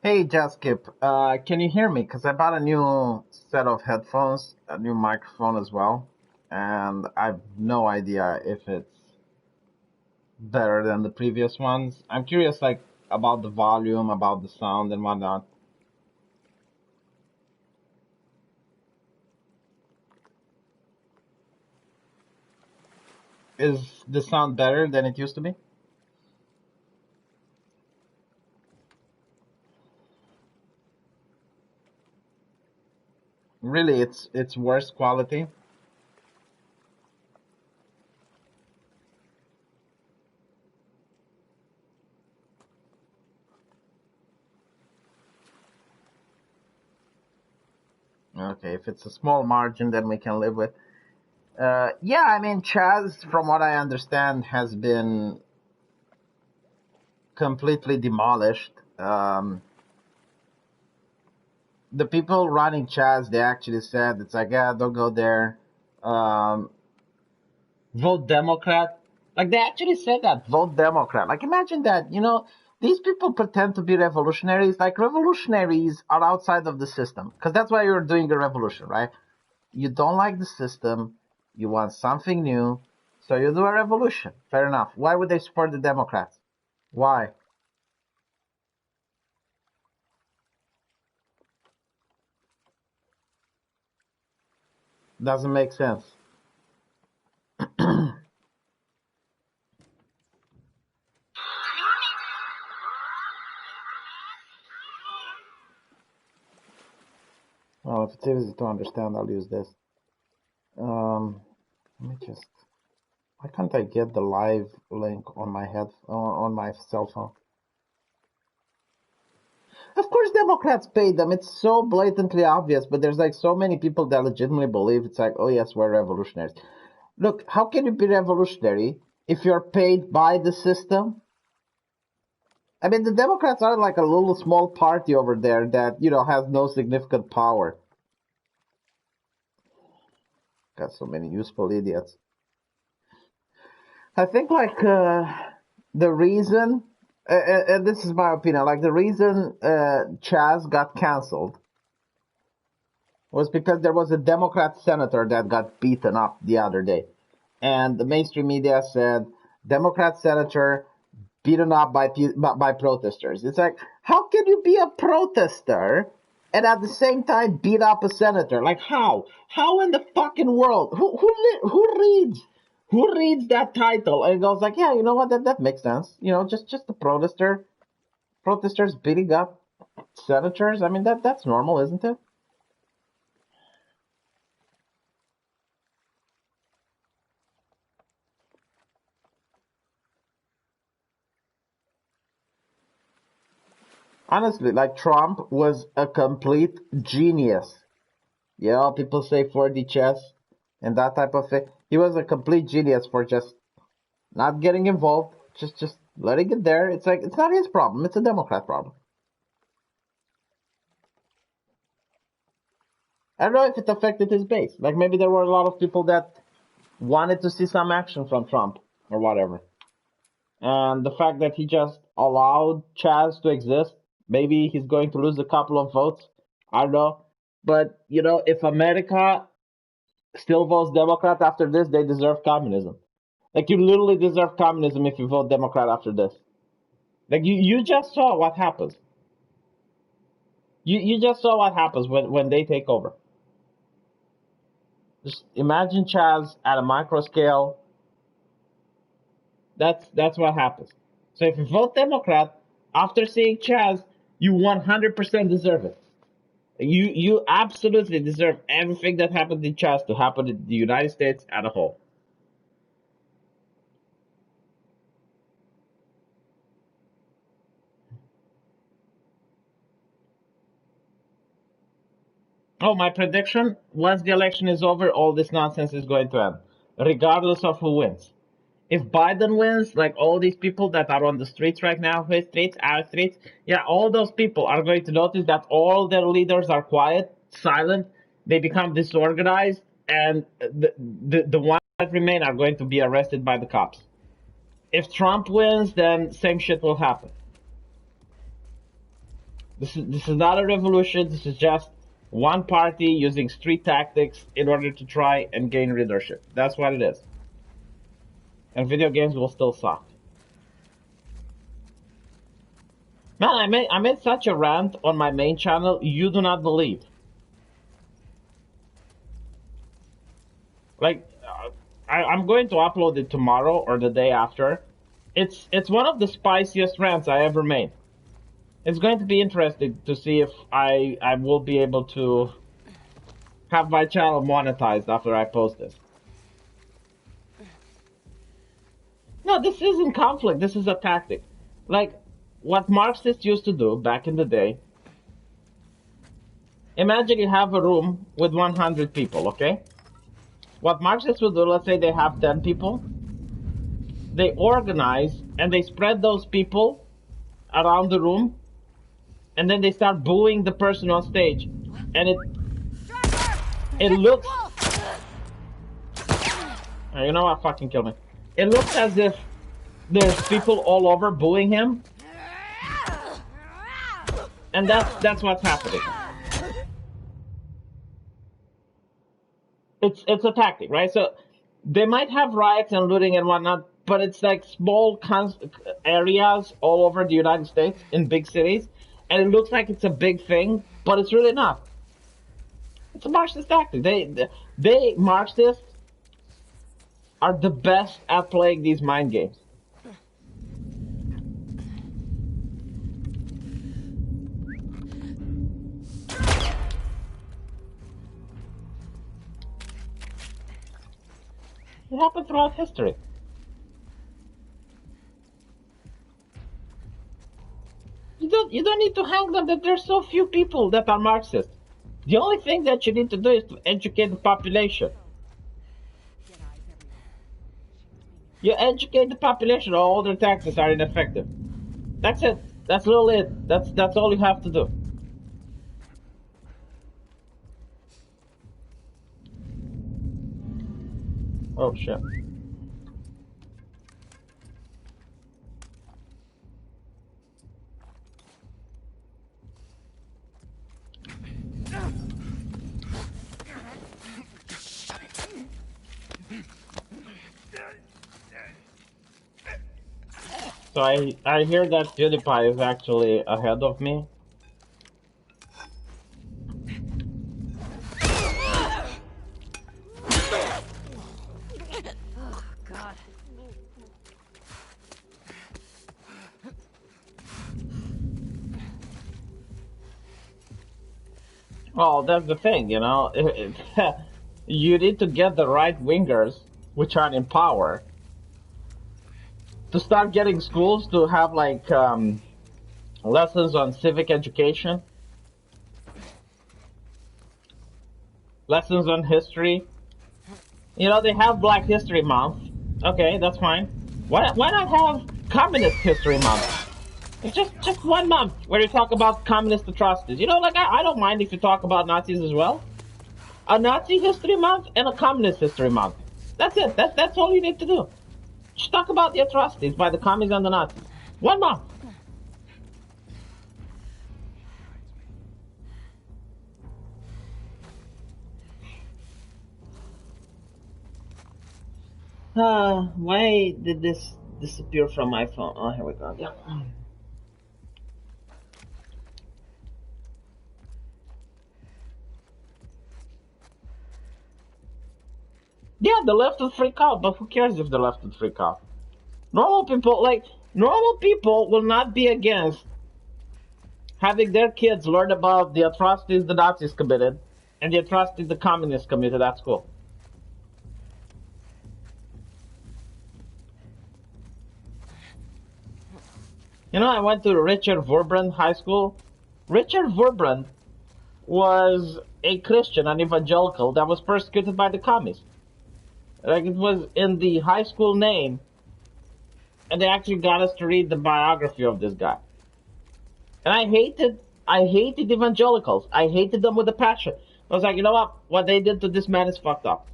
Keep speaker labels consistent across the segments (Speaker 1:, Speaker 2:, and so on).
Speaker 1: Hey, Jaskip, can you hear me? Because I bought a new set of headphones, a new microphone as well, and I've no idea if it's better than the previous ones. I'm curious, like, about the volume, about the sound and whatnot. Is the sound better than it used to be? Really, it's worse quality. Okay, if it's a small margin, then we can live with. Yeah, I mean, Chaz, from what I understand, has been completely demolished. The people running Chaz, they actually said it's like, yeah, don't go there. Um, Vote Democrat. Like they actually said that, vote Democrat. Like imagine that, these people pretend to be revolutionaries. Like revolutionaries are outside of the system, because that's why you're doing a revolution, right? You don't like the system, you want something new, so you do a revolution. Fair enough. Why would they support the Democrats? Why? Doesn't make sense. Well, if it's easy to understand, I'll use this. Let me just. Why can't I get the live link on my head on my cell phone? Of course, Democrats paid them. It's so blatantly obvious, but there's like so many people that legitimately believe it's like, oh yes, we're revolutionaries. Look, how can you be revolutionary if you're paid by the system? I mean, the Democrats are like a little small party over there that has no significant power. Got so many useful idiots. I think like the reason, and this is my opinion, like the reason Chaz got canceled was because there was a Democrat senator that got beaten up the other day, and the mainstream media said Democrat senator beaten up by protesters. It's like, how can you be a protester and at the same time beat up a senator? Like how? How in the fucking world? Who reads that title and goes like, yeah, you know what? That makes sense. Just the protesters beating up senators. I mean that's normal, isn't it? Honestly, like Trump was a complete genius. People say 4D chess and that type of thing. He was a complete genius for just not getting involved, just letting it there. It's like it's not his problem; it's a Democrat problem. I don't know if it affected his base. Like maybe there were a lot of people that wanted to see some action from Trump or whatever, and the fact that he just allowed Chaz to exist, maybe he's going to lose a couple of votes. I don't know, but if America still votes Democrat after this, they deserve communism. Like you literally deserve communism if you vote Democrat after this. Like you just saw what happens. You just saw what happens when they take over. Just imagine Chaz at a micro scale. That's what happens. So if you vote Democrat after seeing Chaz, you 100% deserve it. You absolutely deserve everything that happened in Chaz to happen in the United States as a whole. Oh, my prediction: once the election is over, all this nonsense is going to end, regardless of who wins. If Biden wins, like all these people that are on the streets right now, his streets, our streets, yeah, all those people are going to notice that all their leaders are quiet, silent, they become disorganized, and the ones that remain are going to be arrested by the cops. If Trump wins, then same shit will happen. This is not a revolution. This is just one party using street tactics in order to try and gain readership. That's what it is. And video games will still suck. Man, I made such a rant on my main channel you do not believe. Like, I'm going to upload it tomorrow or the day after. It's one of the spiciest rants I ever made. It's going to be interesting to see if I will be able to have my channel monetized after I post this. No, this isn't conflict. This is a tactic. Like, what Marxists used to do back in the day. Imagine you have a room with 100 people, okay? What Marxists would do, let's say they have 10 people. They organize and they spread those people around the room. And then they start booing the person on stage. And it looks... You know what? Fucking kill me. It looks as if there's people all over booing him. And that's what's happening. It's a tactic, right? So they might have riots and looting and whatnot, but it's like small areas all over the United States in big cities. And it looks like it's a big thing, but it's really not. It's a Marxist tactic. They Marxists are the best at playing these mind games. It happened throughout history. You don't need to hang them that there's so few people that are Marxists. The only thing that you need to do is to educate the population. You educate the population, all their tactics are ineffective. That's it. That's literally it. That's all you have to do. Oh shit. So I hear that PewDiePie is actually ahead of me.
Speaker 2: Oh God.
Speaker 1: Well, that's the thing, you know. You need to get the right wingers, which are in power, to start getting schools to have like lessons on civic education, lessons on history. You know, they have Black History Month. Okay, that's fine. Why not have Communist History Month? It's just 1 month where you talk about communist atrocities. You know, like I don't mind if you talk about Nazis as well. A Nazi History Month and a Communist History Month. That's it. That's all you need to do. Just talk about the atrocities by the communists and the Nazis. 1 month. Why did this disappear from my phone? Oh, here we go. Yeah. Yeah, the left will freak out, but who cares if the left will freak out? Normal people will not be against having their kids learn about the atrocities the Nazis committed and the atrocities the communists committed at school. You know, I went to Richard Verbrand High School. Richard Verbrand was a Christian, an evangelical that was persecuted by the commies. Like, it was in the high school name, and they actually got us to read the biography of this guy. And I hated evangelicals. I hated them with a passion. I was like, you know what? What they did to this man is fucked up.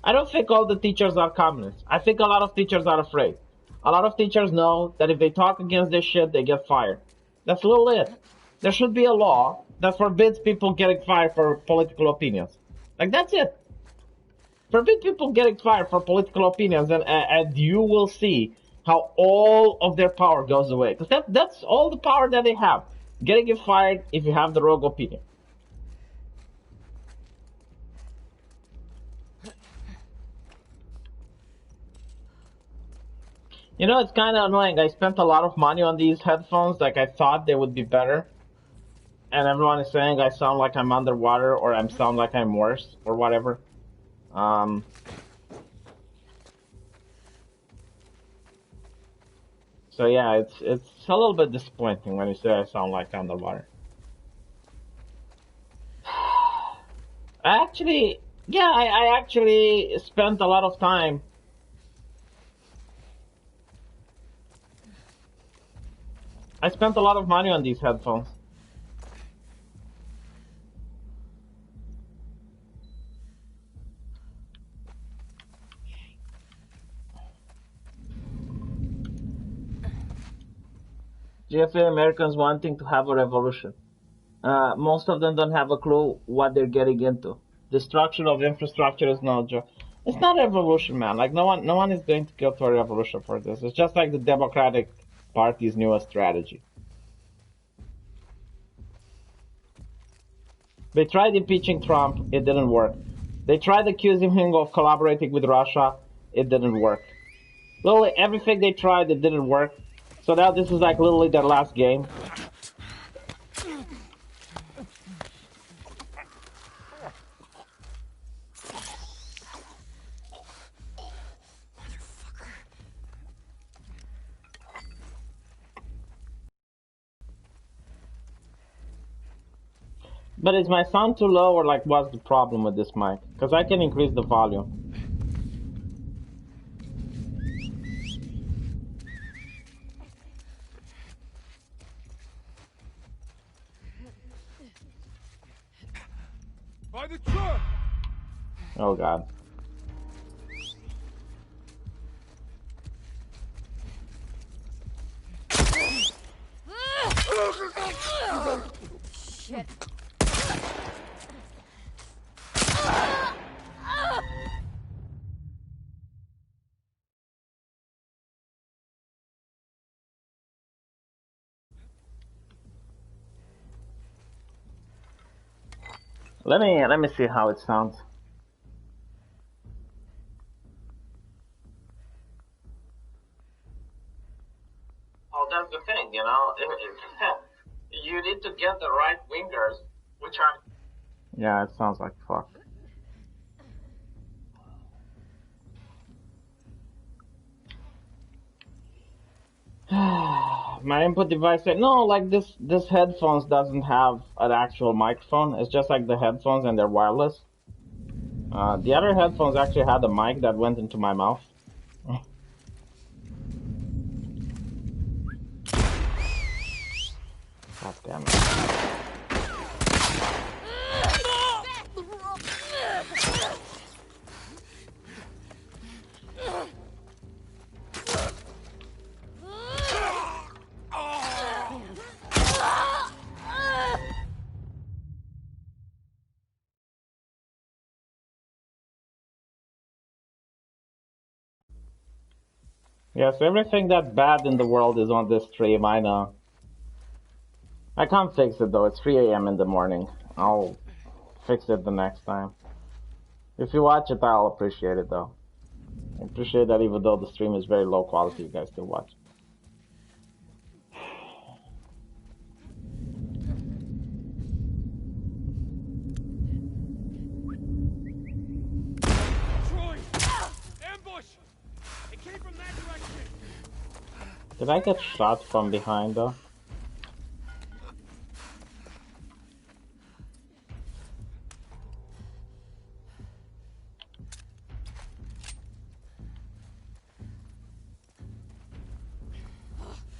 Speaker 1: I don't think all the teachers are communists. I think a lot of teachers are afraid. A lot of teachers know that if they talk against this shit, they get fired. That's literally it. There should be a law that forbids people getting fired for political opinions. Like, that's it. Forbid people getting fired for political opinions, and you will see how all of their power goes away. Because that's all the power that they have. Getting you fired if you have the rogue opinion. You know, it's kind of annoying. I spent a lot of money on these headphones. Like, I thought they would be better. And everyone is saying I sound like I'm underwater, or I sound like I'm worse, or whatever. So yeah, it's a little bit disappointing when you say I sound like underwater. I actually spent a lot of time. I spent a lot of money on these headphones. GFA Americans wanting to have a revolution. Most of them don't have a clue what they're getting into. Destruction of infrastructure is no joke. It's not a revolution, man. Like, no one is going to go to a revolution for this. It's just like the Democratic Party's newest strategy. They tried impeaching Trump, it didn't work. They tried accusing him of collaborating with Russia, it didn't work. Literally everything they tried, it didn't work. So now this is like literally their last game. But is my sound too low, or like what's the problem with this mic? Because I can increase the volume.
Speaker 2: By the truck!
Speaker 1: Oh god.
Speaker 3: Shit.
Speaker 1: Let me see how it sounds. Oh, that's the thing, you know. You need to get the right wingers, which are. Yeah, it sounds like fuck. My input device said no, like this headphones doesn't have an actual microphone. It's just like the headphones and they're wireless. The other headphones actually had a mic that went into my mouth. God damn it. Yes, everything that's bad in the world is on this stream, I know. I can't fix it though, it's 3 a.m. in the morning. I'll fix it the next time. If you watch it, I'll appreciate it though. I appreciate that even though the stream is very low quality, you guys still watch.
Speaker 2: Troy! Ambush! It came from that direction!
Speaker 1: Did I get shot from behind though?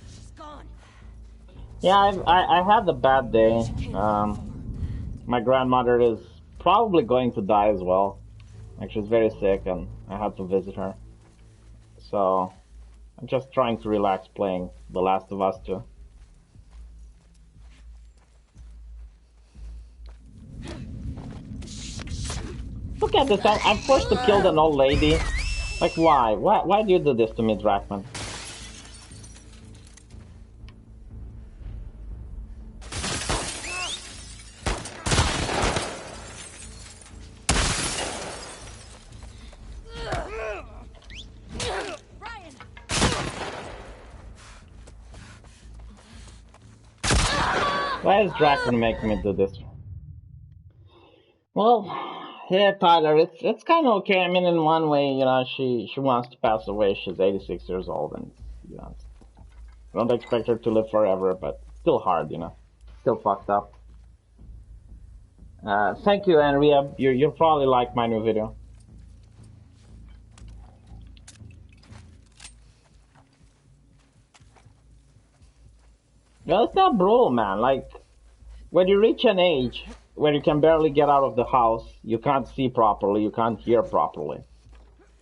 Speaker 3: She's gone.
Speaker 1: Yeah, I had a bad day. My grandmother is probably going to die as well. Like, she's very sick and I had to visit her. So, I'm just trying to relax playing The Last of Us 2. Look at this, I'm forced to kill an old lady. Like, why? Why do you do this to me, Drachman? Why is Drachman making me do this? Well, yeah, Tyler, it's kind of okay. I mean, in one way, you know, she wants to pass away. She's 86 years old, and you know, I don't expect her to live forever, but still hard, you know, still fucked up. Thank you, Andrea. You'll probably like my new video. Well, it's not brutal, man. Like, when you reach an age where you can barely get out of the house, you can't see properly, you can't hear properly.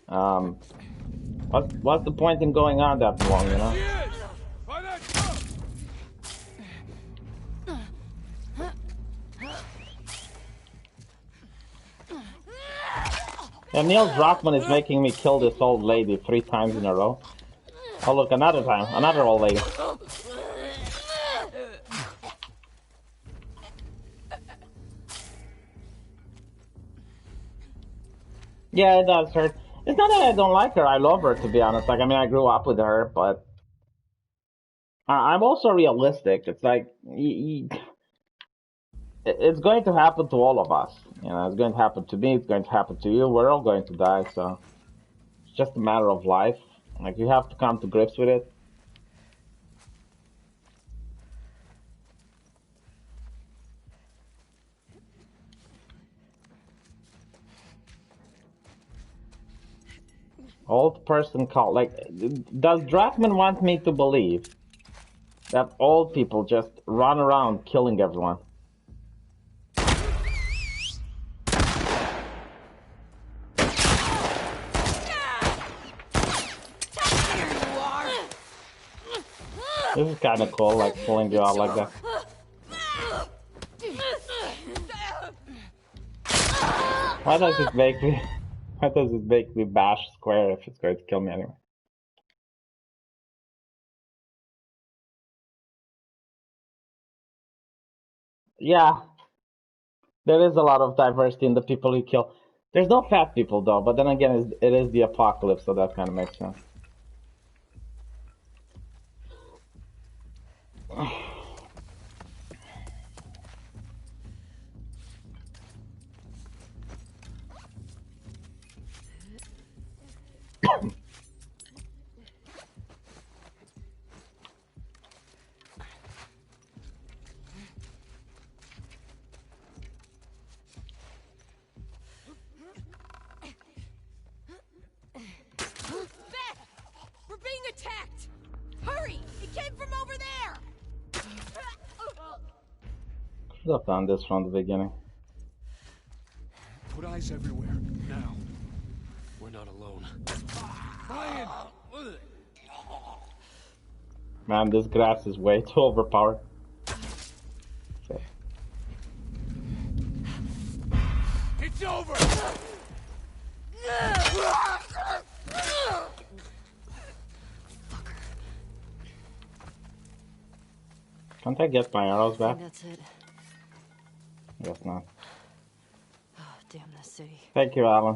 Speaker 1: What's the point in going on that long, you know? And Neil Druckmann is making me kill this old lady 3 times in a row. Oh look, another time, another old lady. Yeah, it does hurt. It's not that I don't like her, I love her, to be honest. Like, I mean, I grew up with her, but I'm also realistic. It's like, it's going to happen to all of us. You know, it's going to happen to me, it's going to happen to you, we're all going to die, so it's just a matter of life. Like, you have to come to grips with it. Old person call. Like, does Drachman want me to believe that old people just run around killing everyone? This is kind of cool, like pulling you out like that. Why does it make me? Why does it make me bash square if it's going to kill me anyway? Yeah, there is a lot of diversity in the people you kill. There's no fat people though, but then again, it is the apocalypse, so that kind of makes sense. Should have done this from the beginning.
Speaker 2: Put eyes everywhere, now. We're not alone. Playin!
Speaker 1: Man, this grass is way too overpowered. Okay.
Speaker 2: It's over!
Speaker 1: Can't I get my arrows back?
Speaker 3: That's it.
Speaker 1: Guess not.
Speaker 3: Oh, damn this city.
Speaker 1: Thank you, Alan.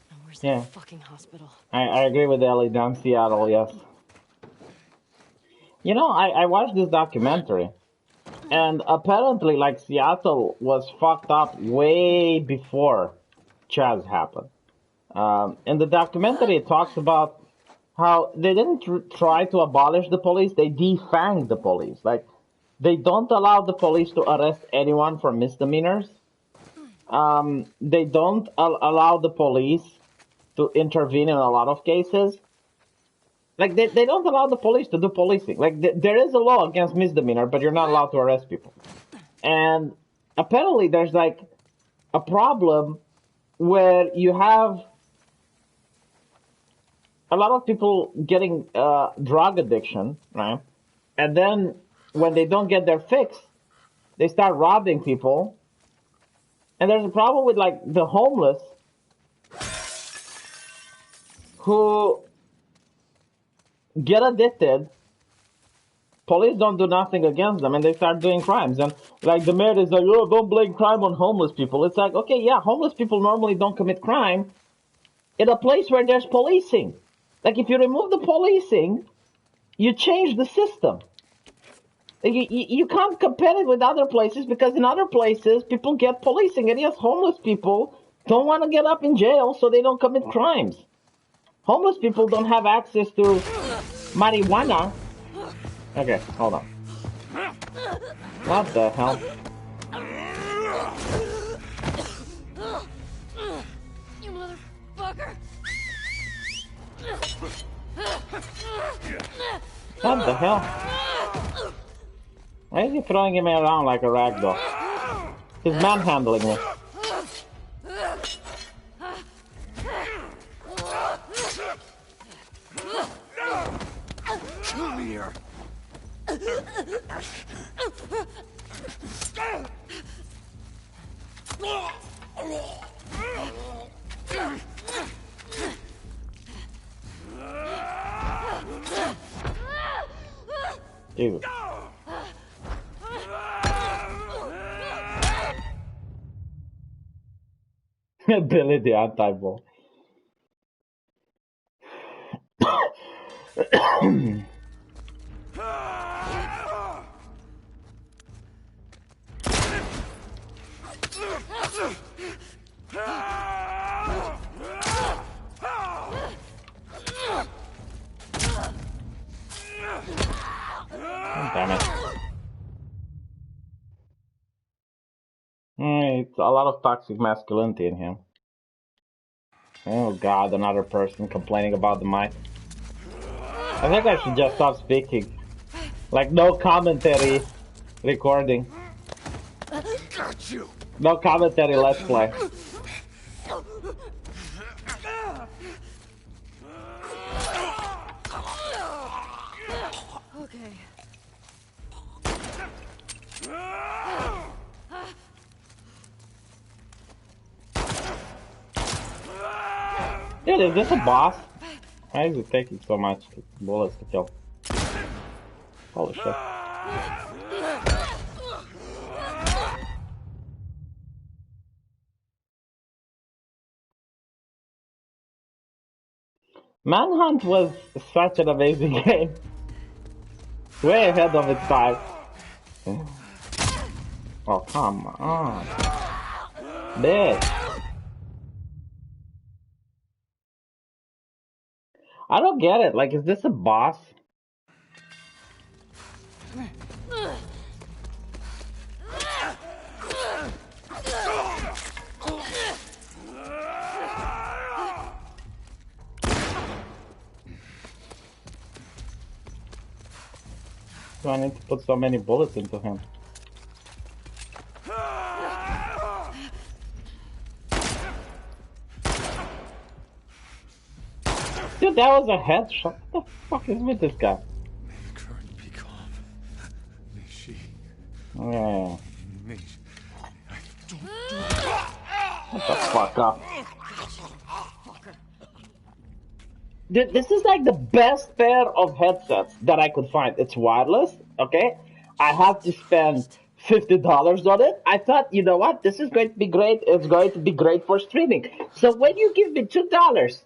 Speaker 3: And where's
Speaker 1: Yeah.
Speaker 3: the fucking hospital?
Speaker 1: I agree with Ellie, down Seattle, yes. You know, I watched this documentary, and apparently, like, Seattle was fucked up way before Chaz happened. In the documentary, it talks about how they didn't try to abolish the police, they defanged the police. Like, they don't allow the police to arrest anyone for misdemeanors. They don't allow the police to intervene in a lot of cases. Like, they don't allow the police to do policing. Like, there is a law against misdemeanor, but you're not allowed to arrest people. And apparently there's, like, a problem where you have a lot of people getting drug addiction, right? And then when they don't get their fix, they start robbing people. And there's a problem with like the homeless who get addicted. Police don't do nothing against them, and they start doing crimes. And like the mayor is like, oh, don't blame crime on homeless people. It's like, okay, yeah, homeless people normally don't commit crime in a place where there's policing. Like if you remove the policing, you change the system. You can't compare it with other places because in other places people get policing, and yes, homeless people don't want to get up in jail so they don't commit crimes. Homeless people don't have access to marijuana. Okay, hold on. What the hell?
Speaker 3: You motherfucker!
Speaker 1: What the hell? Why is he throwing me around like a rag doll? He's manhandling me.
Speaker 2: Come here.
Speaker 1: Jesus. Billy the anti-ball. Damn it. It's a lot of toxic masculinity in him. Oh god, another person complaining about the mic. I think I should just stop speaking. Like, no commentary recording.
Speaker 2: Got you.
Speaker 1: No commentary, let's play.
Speaker 3: Okay.
Speaker 1: Dude, is this a boss? Why is it taking so much bullets to kill? Holy shit. Manhunt was such an amazing game. Way ahead of its time. Oh, come on. Bitch. I don't get it. Like, is this a boss? Do I need to put so many bullets into him? Dude, that was a headshot. What the fuck is with this guy?
Speaker 2: Current be calm.
Speaker 1: Yeah.
Speaker 2: Me.
Speaker 1: Shut the fuck up. Dude, this is like the best pair of headsets that I could find. It's wireless, okay? I have to spend $50 on it. I thought, you know what? This is going to be great. It's going to be great for streaming. So when you give me $2,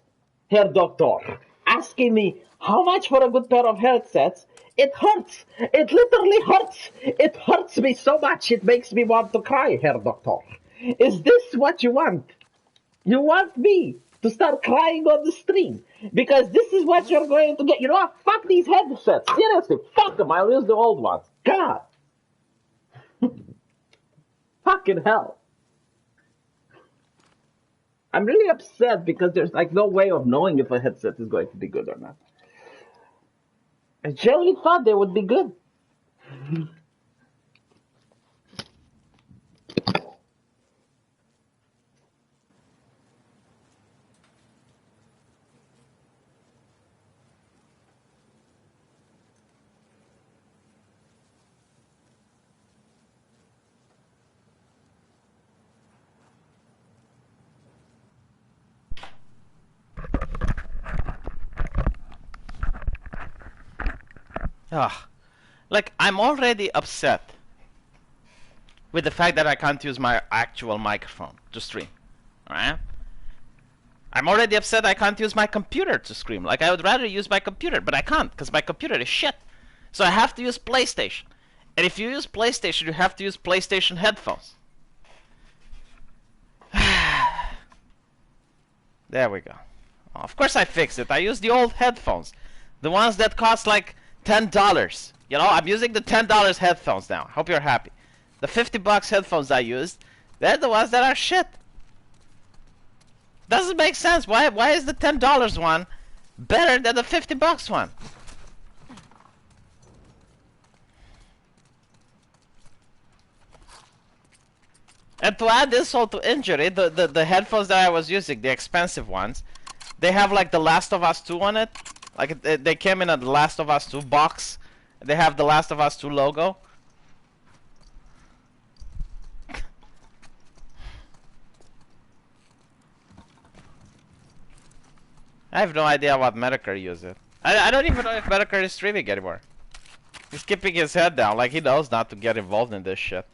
Speaker 1: Herr Doctor, asking me how much for a good pair of headsets, it hurts. It literally hurts. It hurts me so much it makes me want to cry, Herr Doctor. Is this what you want? You want me to start crying on the stream because this is what you're going to get. You know what? Fuck these headsets. Seriously, fuck them. I'll use the old ones. God. Fucking hell. I'm really upset because there's like no way of knowing if a headset is going to be good or not. I generally thought they would be good.
Speaker 4: Ugh. Like, I'm already upset with the fact that I can't use my actual microphone to stream. Alright? I'm already upset I can't use my computer to stream. Like, I would rather use my computer, but I can't, because my computer is shit. So I have to use PlayStation. And if you use PlayStation, you have to use PlayStation headphones. There we go. Oh, of course I fixed it. I used the old headphones. The ones that cost like $10. You know, I'm using the $10 headphones now. Hope you're happy. The $50 headphones I used, they're the ones that are shit. Doesn't make sense. Why is the $10 one better than the $50 one? And to add insult to injury, the headphones that I was using, the expensive ones, they have like the Last of Us 2 on it. Like they came in a The Last of Us 2 box. They have the Last of Us 2 logo. I have no idea what Medicare uses it. I don't even know if Medicare is streaming anymore. He's keeping his head down, like he knows not to get involved in this shit.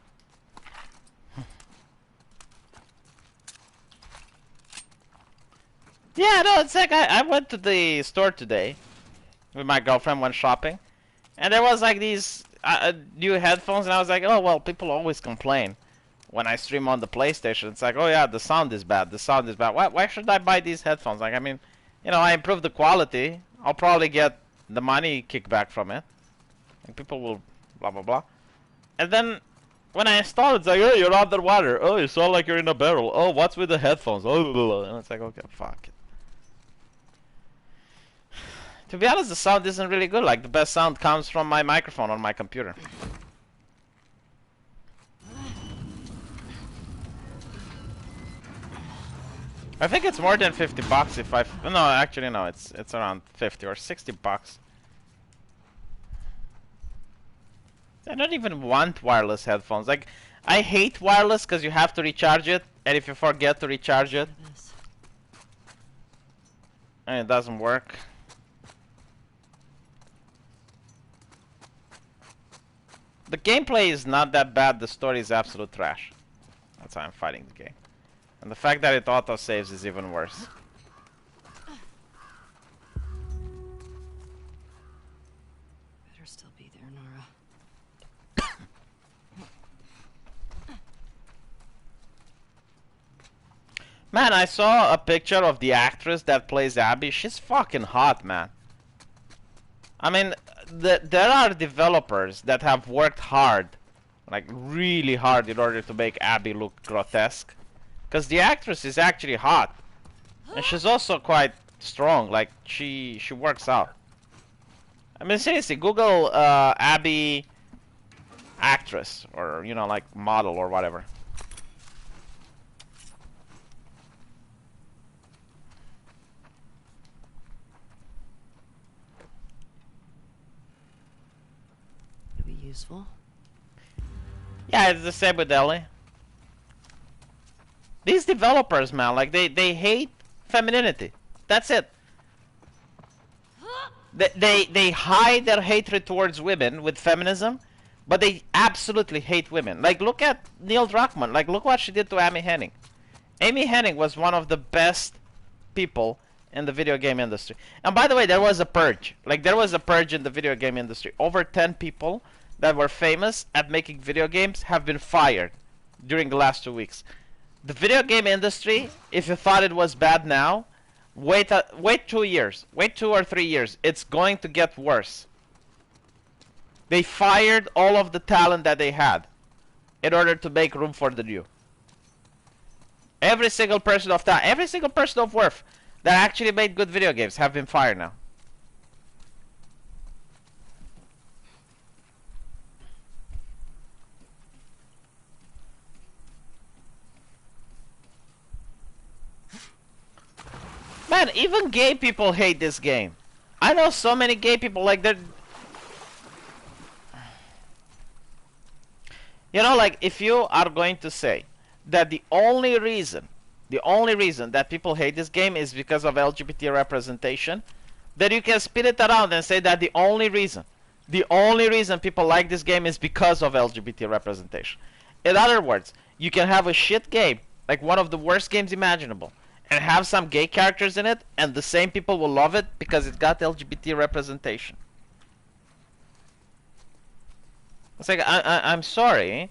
Speaker 4: Yeah, no, it's like I went to the store today with my girlfriend, went shopping, and there was like these new headphones, and I was like, oh well, people always complain when I stream on the PlayStation. It's like, oh yeah, the sound is bad, the sound is bad. Why should I buy these headphones? Like, I mean, you know, I improve the quality, I'll probably get the money kickback from it, and people will blah blah blah. And then when I install it, it's like, oh, you're underwater. Oh, you sound like you're in a barrel. Oh, what's with the headphones? Oh, and it's like, okay, fuck it. To be honest, the sound isn't really good. Like, the best sound comes from my microphone on my computer. I think it's more than $50 if I... No, actually, no. It's around 50 or $60. I don't even want wireless headphones. Like, I hate wireless because you have to recharge it. And if you forget to recharge it... and it doesn't work. The gameplay is not that bad, the story is absolute trash. That's why I'm fighting the game. And the fact that it autosaves is even worse.
Speaker 3: Better still be there, Nora.
Speaker 4: Man, I saw a picture of the actress that plays Abby. She's fucking hot, man. I mean, there are developers that have worked hard, like really hard, in order to make Abby look grotesque. Because the actress is actually hot. And she's also quite strong, like she works out. I mean, seriously, Google Abby actress, or, you know, like model or whatever.
Speaker 3: Useful.
Speaker 4: Yeah, it's the same with Ellie. These developers, man, like they hate femininity. That's it. They hide their hatred towards women with feminism, but they absolutely hate women. Like, look at Neil Druckmann. Like, look what she did to Amy Hennig. Amy Hennig was one of the best people in the video game industry. And by the way, there was a purge. Like, there was a purge in the video game industry. Over 10 people that were famous at making video games have been fired during the last 2 weeks. The video game industry, if you thought it was bad now, wait 2 years. Wait 2 or 3 years. It's going to get worse. They fired all of the talent that they had in order to make room for the new. Every single person of talent, every single person of worth that actually made good video games have been fired now. Man, even gay people hate this game. I know so many gay people, like, they're... You know, like, if you are going to say that the only reason that people hate this game is because of LGBT representation, then you can spin it around and say that the only reason The only reason people like this game is because of LGBT representation. In other words, you can have a shit game, like one of the worst games imaginable, and have some gay characters in it, and the same people will love it because it got LGBT representation. It's like, I'm sorry,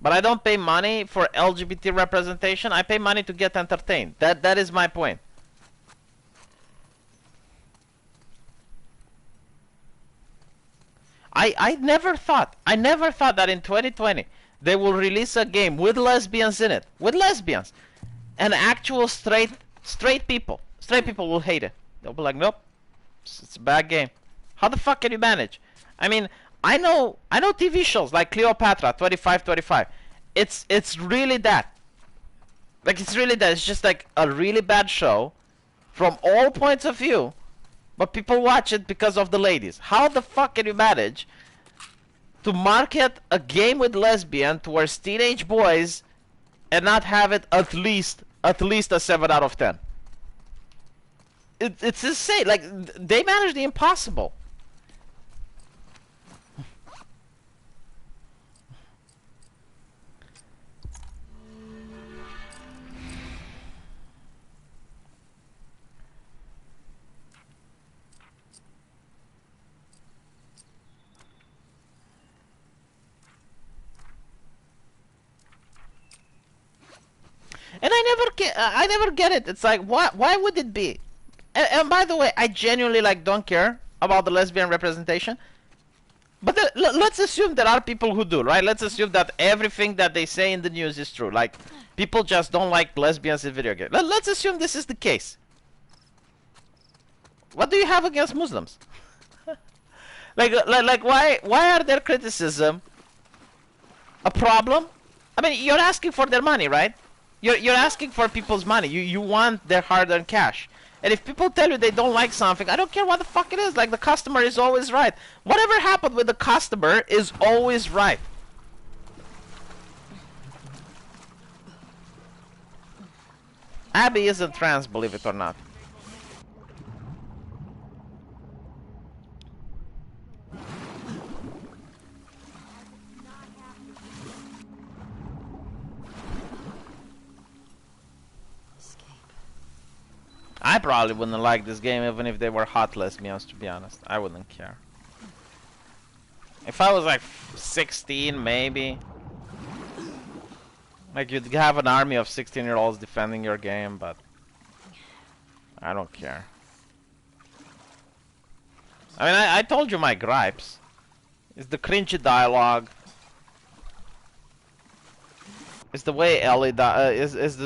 Speaker 4: but I don't pay money for LGBT representation. I pay money to get entertained. That is my point. I never thought that in 2020 they will release a game with lesbians in it. With lesbians. And actual straight people. Straight people will hate it. They'll be like, nope. It's a bad game. How the fuck can you manage? I mean, I know TV shows like Cleopatra 2525. It's really that. Like, it's really that. It's just like a really bad show from all points of view, but people watch it because of the ladies. How the fuck can you manage to market a game with lesbian towards teenage boys and not have it at least a 7 out of 10? It's insane. Like, they managed the impossible. And I never get it. It's like, why would it be? And by the way, I genuinely like don't care about the lesbian representation. But let's assume there are people who do, right? Let's assume that everything that they say in the news is true. Like, people just don't like lesbians in video games. Let's assume this is the case. What do you have against Muslims? like why are their criticism a problem? I mean, you're asking for their money, right? You're asking for people's money. You want their hard-earned cash. And if people tell you they don't like something, I don't care what the fuck it is. Like, the customer is always right. Whatever happened with the customer is always right. Abby isn't trans, believe it or not. I probably wouldn't like this game even if they were hot lesbians, to be honest. I wouldn't care. If I was like 16, maybe. Like, you'd have an army of 16-year-olds defending your game, but I don't care. I mean, I told you my gripes. It's the cringy dialogue. It's the way Ellie is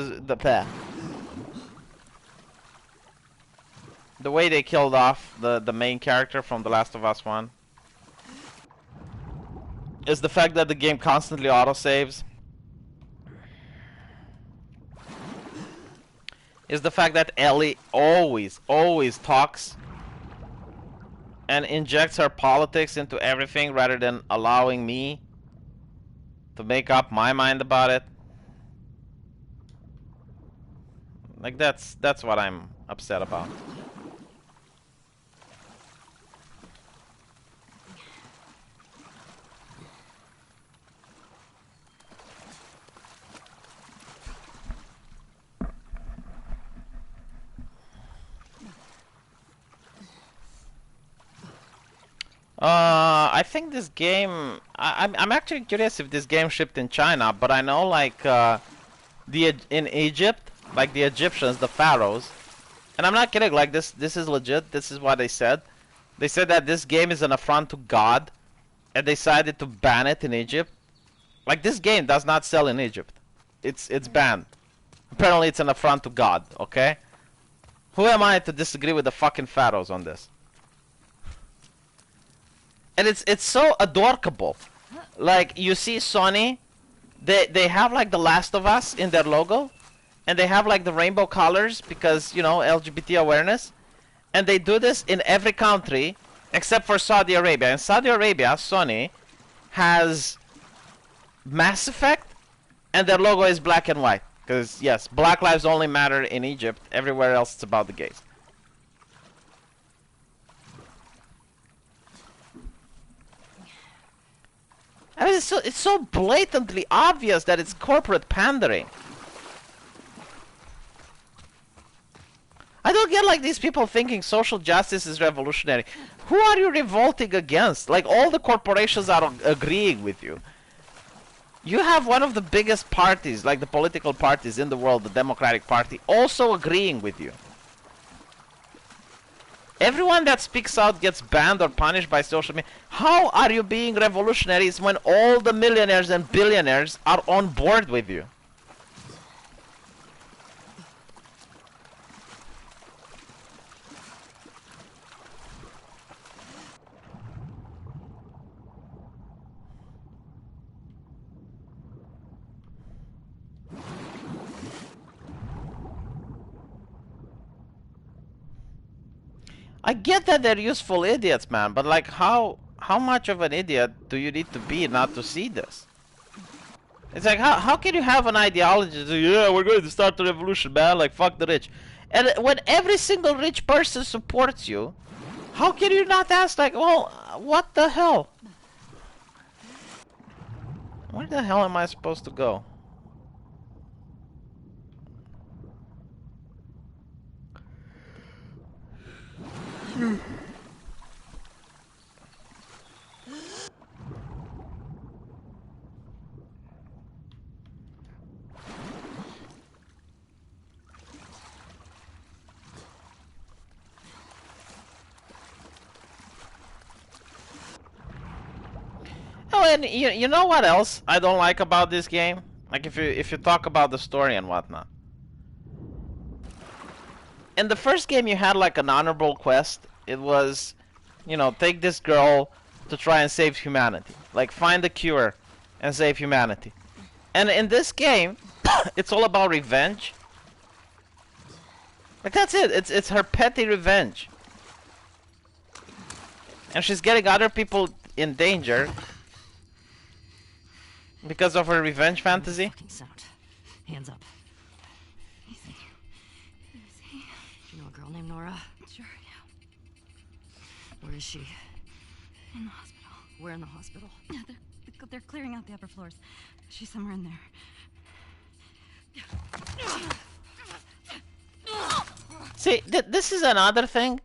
Speaker 4: the way they killed off the main character from The Last of Us 1. Is the fact that the game constantly autosaves. Is the fact that Ellie always talks and injects her politics into everything rather than allowing me to make up my mind about it. Like, that's what I'm upset about. I think this game. I'm actually curious if this game shipped in China, but I know like in Egypt, like the Egyptians, the pharaohs, and I'm not kidding. Like this is legit. This is what they said. They said that this game is an affront to God, and they decided to ban it in Egypt. Like, this game does not sell in Egypt. It's banned. Apparently, it's an affront to God. Okay. Who am I to disagree with the fucking pharaohs on this? And it's so adorable. Like, you see Sony, they have like The Last of Us in their logo, and they have like the rainbow colors because, you know, LGBT awareness. And they do this in every country except for Saudi Arabia. In Saudi Arabia, Sony has Mass Effect, and their logo is black and white. Because, yes, Black Lives Only matter in Egypt. Everywhere else, it's about the gays. I mean, it's so blatantly obvious that it's corporate pandering. I don't get like these people thinking social justice is revolutionary. Who are you revolting against? Like all the corporations are agreeing with you. You have one of the biggest parties, like the political parties in the world, the Democratic Party, also agreeing with you. Everyone that speaks out gets banned or punished by social media. How are you being revolutionaries when all the millionaires and billionaires are on board with you? I get that they're useful idiots, man, but like how much of an idiot do you need to be not to see this? It's like how can you have an ideology to, yeah, we're going to start the revolution, man, like fuck the rich. And when every single rich person supports you, how can you not ask like, well, what the hell? Where the hell am I supposed to go? Oh, and you know what else I don't like about this game? Like if you talk about the story and whatnot. In the first game you had like an honorable quest. It was, you know, take this girl to try and save humanity. Like find a cure and save humanity. And in this game, it's all about revenge. Like that's it. It's her petty revenge. And she's getting other people in danger because of her revenge fantasy.
Speaker 3: Fucking sound. Hands up. Easy. Easy. Do you know a girl named Nora?
Speaker 5: Sure, yeah.
Speaker 3: Where is she?
Speaker 5: In the hospital.
Speaker 3: Where in the hospital?
Speaker 5: Yeah, they're clearing out the upper floors. She's somewhere in there.
Speaker 4: See, this is another thing.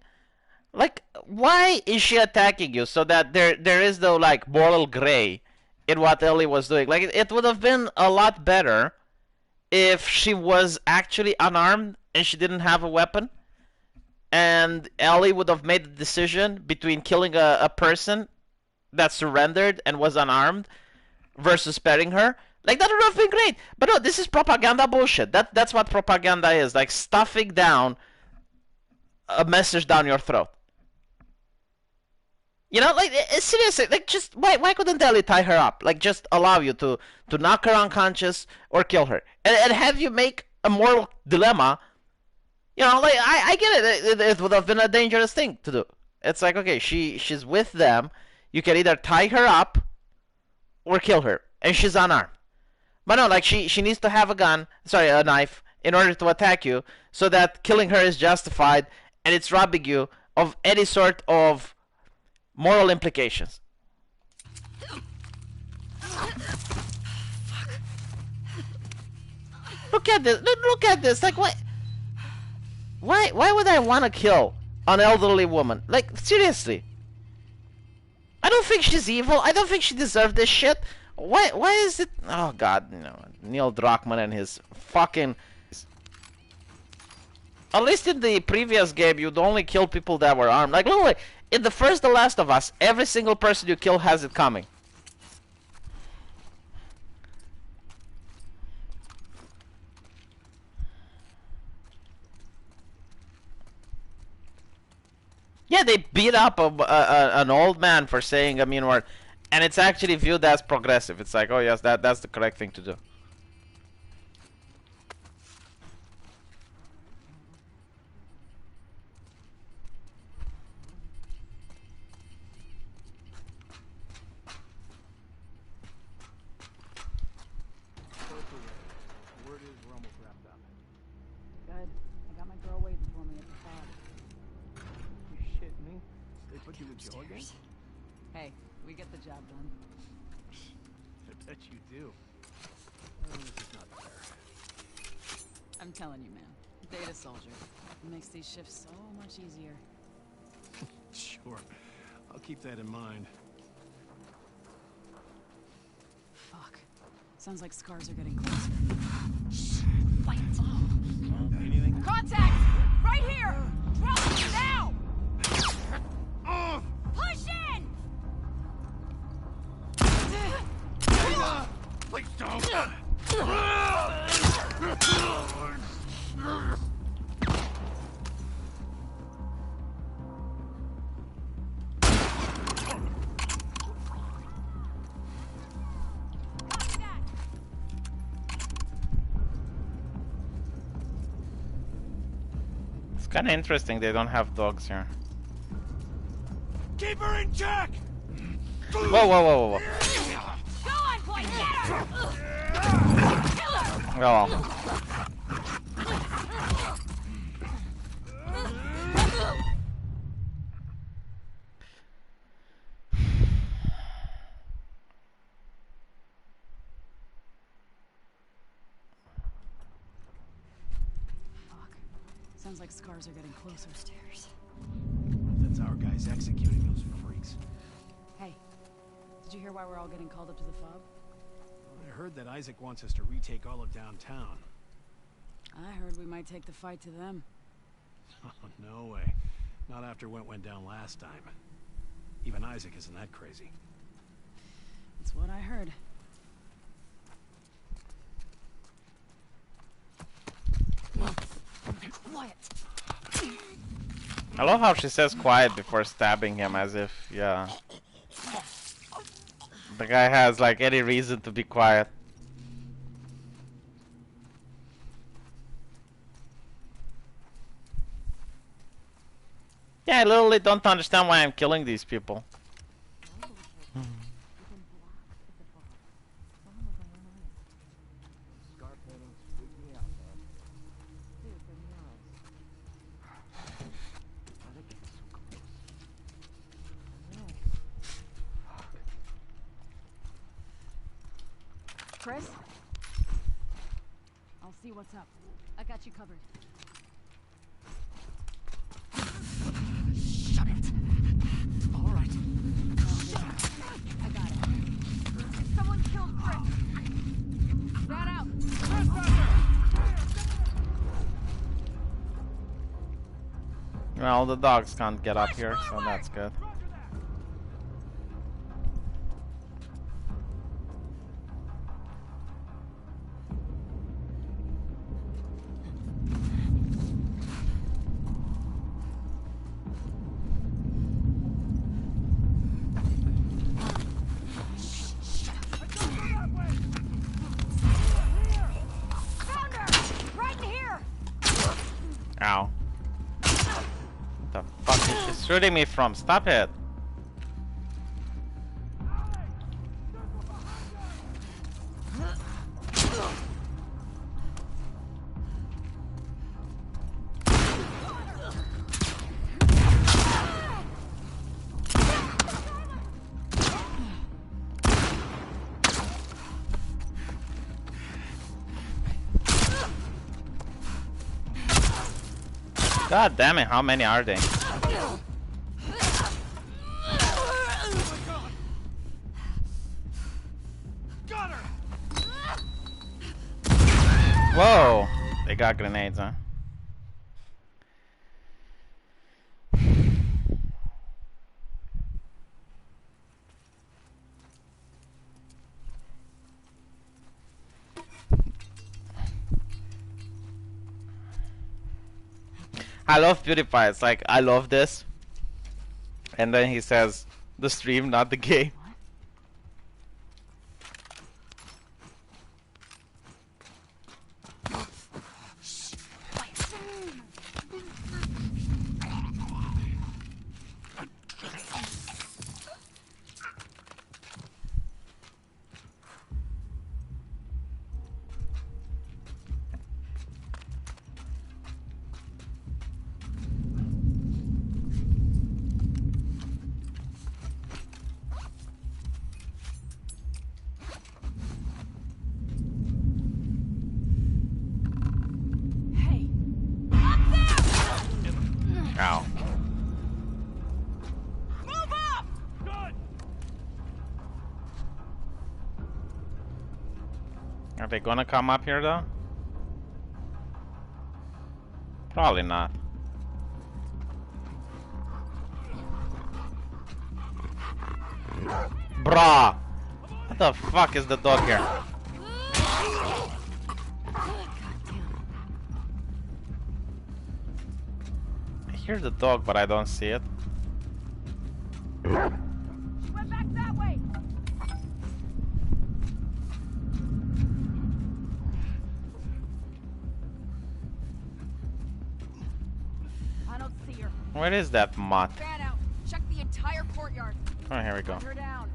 Speaker 4: Like, why is she attacking you so that there is no like moral gray in what Ellie was doing? Like, it would have been a lot better if she was actually unarmed and she didn't have a weapon, and Ellie would have made the decision between killing a person that surrendered and was unarmed versus sparing her. Like, that would have been great. But no, this is propaganda bullshit. That's what propaganda is. Like, stuffing down a message down your throat. You know, like, seriously, like, just, why couldn't Ellie tie her up? Like, just allow you to knock her unconscious or kill her. And have you make a moral dilemma. You know, like, I get it. It would have been a dangerous thing to do. It's like, okay, she's with them. You can either tie her up or kill her. And she's unarmed. But no, like, she needs to have a knife, in order to attack you, so that killing her is justified, and it's robbing you of any sort of moral implications. Look at this. Look at this. Like, why would I want to kill an elderly woman? Like, seriously. I don't think she's evil. I don't think she deserved this shit. Why is it? Oh God, no. Neil Druckmann and his fucking. At least in the previous game, you'd only kill people that were armed. Like, look, in the first The Last of Us, every single person you kill has it coming. Yeah, they beat up an old man for saying a mean word. And it's actually viewed as progressive. It's like, oh yes, that's the correct thing to do.
Speaker 2: Word is we're almost wrapped up.
Speaker 5: Good. I got my girl waiting for me at the spot.
Speaker 2: You shitting me? They put you with Joe again?
Speaker 5: Hey, we get the job done.
Speaker 6: bet you do. This is not fair.
Speaker 5: I'm telling you, man. Data soldier. It makes these shifts so much easier.
Speaker 6: Sure. I'll keep that in mind.
Speaker 5: Fuck. Sounds like scars are getting closer.
Speaker 3: Quiet.
Speaker 6: Anything?
Speaker 5: Contact! Right here! Drop it now! Push in!
Speaker 6: Please don't!
Speaker 4: It's kind of interesting they don't have dogs here.
Speaker 2: Keep her in check!
Speaker 4: Whoa, whoa, whoa, whoa, whoa.
Speaker 5: Go on, boy! Get her! Kill her!
Speaker 4: Oh.
Speaker 5: Fuck. Sounds like scars are getting closer.
Speaker 3: Stairs.
Speaker 6: That's our guys executing those freaks.
Speaker 5: Hey, did you hear why we're all getting called up to the fob?
Speaker 6: I heard that Isaac wants us to retake all of downtown.
Speaker 5: I heard we might take the fight to them.
Speaker 6: Oh, no way. Not after what went down last time. Even Isaac isn't that crazy.
Speaker 5: That's what I heard.
Speaker 3: Quiet.
Speaker 4: I love how she says quiet before stabbing him, as if, yeah, the guy has like any reason to be quiet. Yeah, I literally don't understand why I'm killing these people.
Speaker 5: Chris? I'll see what's up. I got you covered.
Speaker 3: Shut it. All right.
Speaker 5: I got it. Someone killed Chris. That out.
Speaker 4: Well, the dogs can't get up here, so that's good. Ow. What the fuck is she shooting me from? Stop it. God damn it, how many are they?
Speaker 2: Got her!
Speaker 4: Whoa! They got grenades, huh? I love PewDiePie. It's like, I love this. And then he says, the stream, not the game. Are they gonna come up here though? Probably not. Bruh! What the fuck is the dog here? I hear the dog, but I don't see it.
Speaker 2: She went back that way. I don't see her.
Speaker 4: Where is that mutt?
Speaker 2: Fan out. Check the entire courtyard.
Speaker 4: Oh, here we go.
Speaker 2: Hunt her down.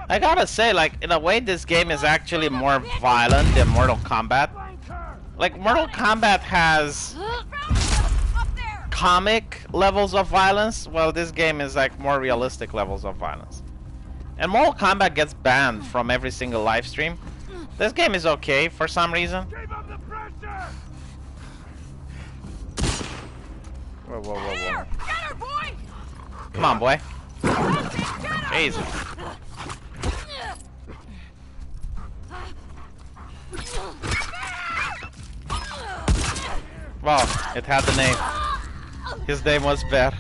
Speaker 4: I gotta say, like, in a way, this game is actually more violent than Mortal Kombat. Like, Mortal Kombat has comic levels of violence, while this game is like more realistic levels of violence. And Mortal Kombat gets banned from every single live stream. This game is okay for some reason. Whoa, whoa, whoa, whoa.
Speaker 2: Get her, boy!
Speaker 4: Come on, boy. Jesus. Wow, it had the name. His name was Bear.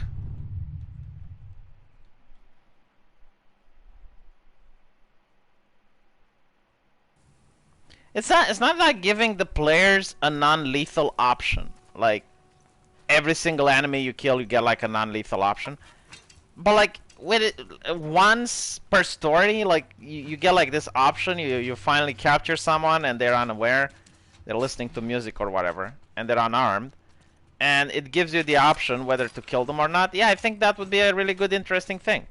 Speaker 4: It's not like giving the players a non-lethal option. Like every single enemy you kill, you get like a non-lethal option. But like with it, once per story, like you get like this option. You finally capture someone and they're unaware, they're listening to music or whatever, and they're unarmed, and it gives you the option whether to kill them or not. Yeah, I think that would be a really good, interesting thing.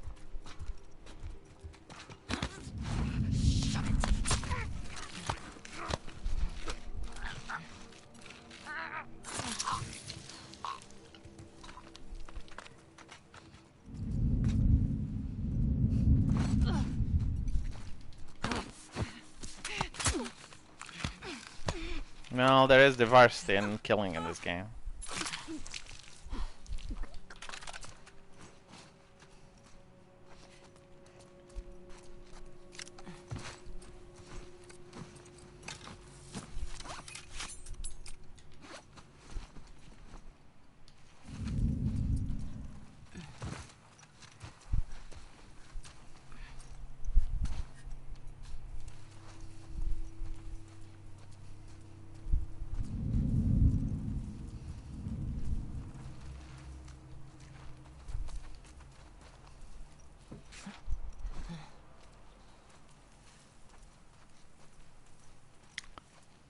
Speaker 4: No, there is diversity in killing in this game.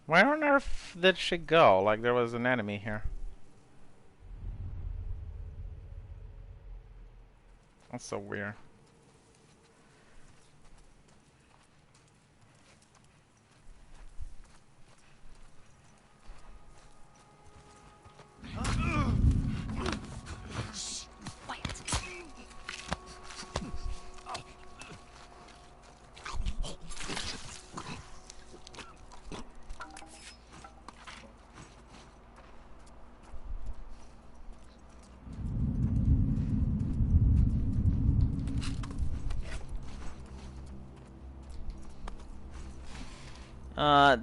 Speaker 4: Where on earth did she go? Like there was an enemy here. That's so weird.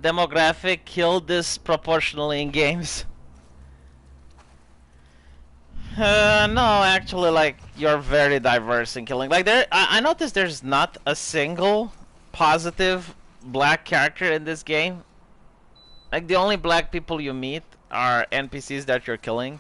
Speaker 4: Demographic killed disproportionately in games. No, actually, like you're very diverse in killing. Like I noticed there's not a single positive black character in this game. Like the only black people you meet are NPCs that you're killing.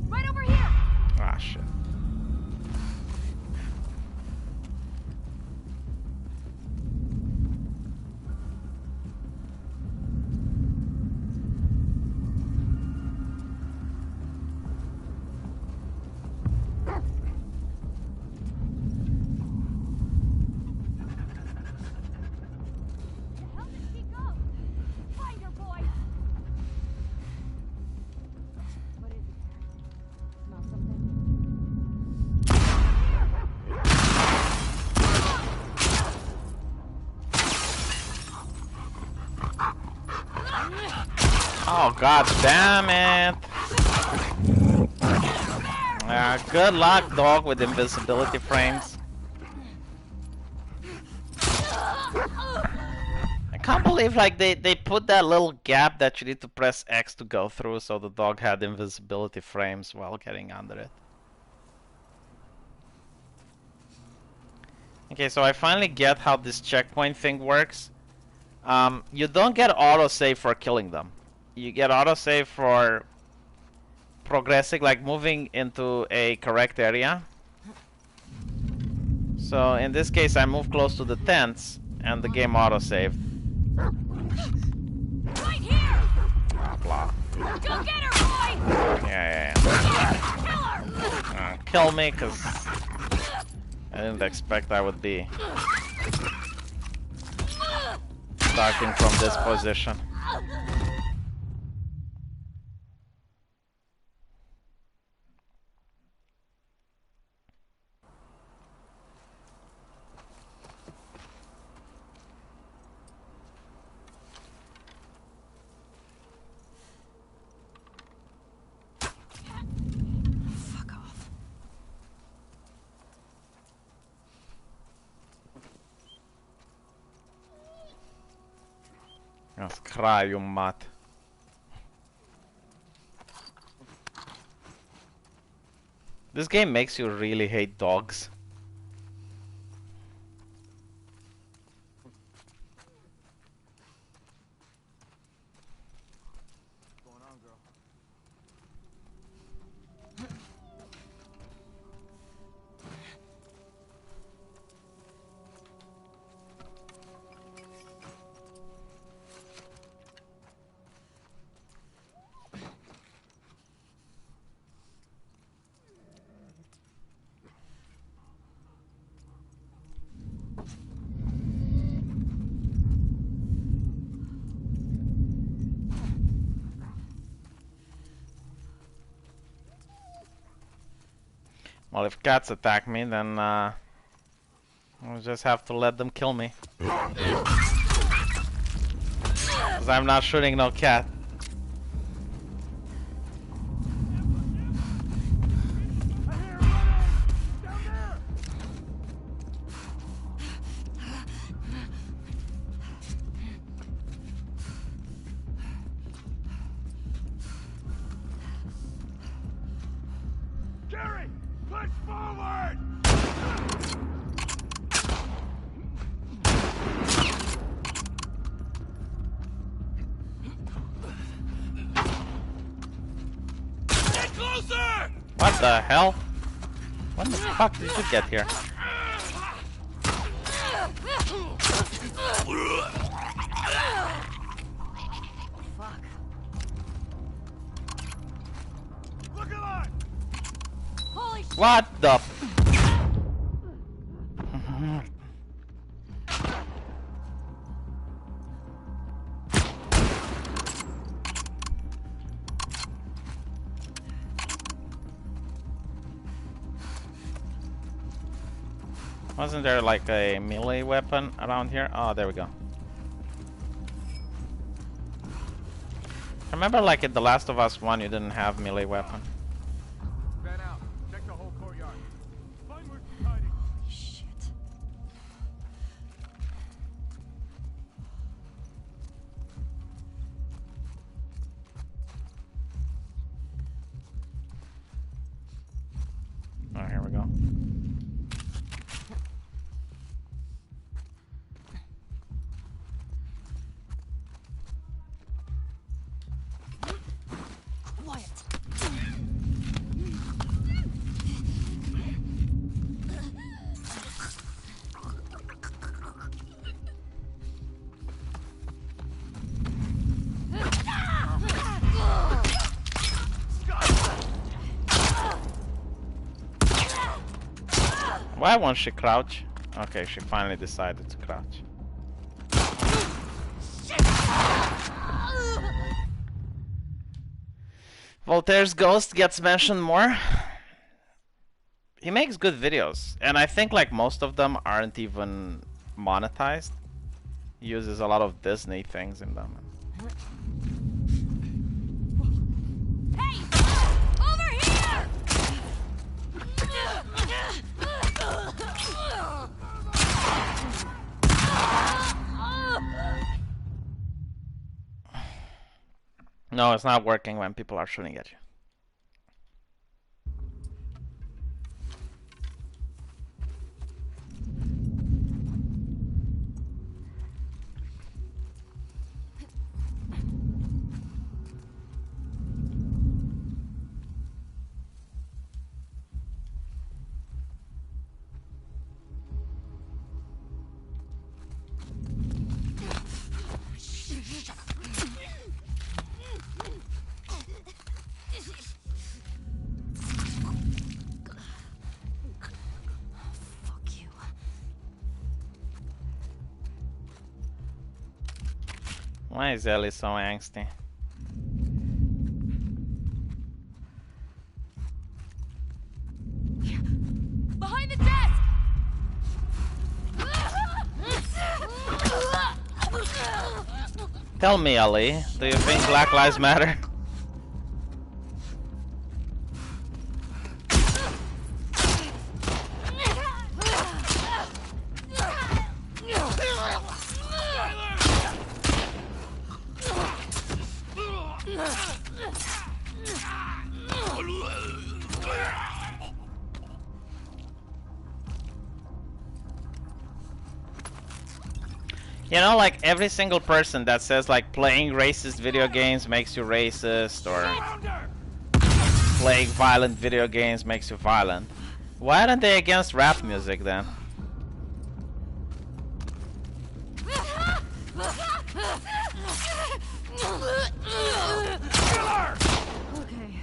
Speaker 2: Right over here!
Speaker 4: Ah, shit. Oh god damn it! Good luck, dog, with invisibility frames. I can't believe like they put that little gap that you need to press X to go through, so the dog had invisibility frames while getting under it. Okay, so I finally get how this checkpoint thing works. You don't get autosave for killing them. You get autosave for progressing, like moving into a correct area. So in this case, I move close to the tents, and the game autosaved.
Speaker 3: Right here!
Speaker 4: Blah blah.
Speaker 3: Go get her, boy!
Speaker 4: Yeah.
Speaker 3: Kill her!
Speaker 4: Kill me, cause I didn't expect I would be starting from this position.
Speaker 3: Fuck off.
Speaker 4: Z kraju mat. This game makes you really hate dogs. Well, if cats attack me, then I'll just have to let them kill me. 'Cause I'm not shooting no cat.
Speaker 2: Gary, push forward! Get closer!
Speaker 4: What the hell? When the fuck did you get here?
Speaker 3: Fuck.
Speaker 2: Look alive!
Speaker 3: Holy shit!
Speaker 4: What the? Wasn't there like a melee weapon around here? Oh, there we go. Remember, like in The Last of Us 1, you didn't have melee weapon.
Speaker 2: Fan out. Check the whole courtyard. Find where she's hiding.
Speaker 3: Shit.
Speaker 4: Oh, here we go.
Speaker 3: Quiet.
Speaker 4: Why won't she crouch? Okay, she finally decided to crouch. Voltaire's ghost gets mentioned more. He makes good videos, and I think like most of them aren't even monetized. He uses a lot of Disney things in them.
Speaker 3: Hey! Over here!
Speaker 4: No, it's not working when people are shooting at you.
Speaker 3: Fuck you.
Speaker 4: Why is Ellie so angsty?
Speaker 3: Behind the desk!
Speaker 4: Tell me, Ellie, do you think Black Lives Matter? You know, like every single person that says like playing racist video games makes you racist, or playing violent video games makes you violent. Why aren't they against rap music then?
Speaker 3: Okay.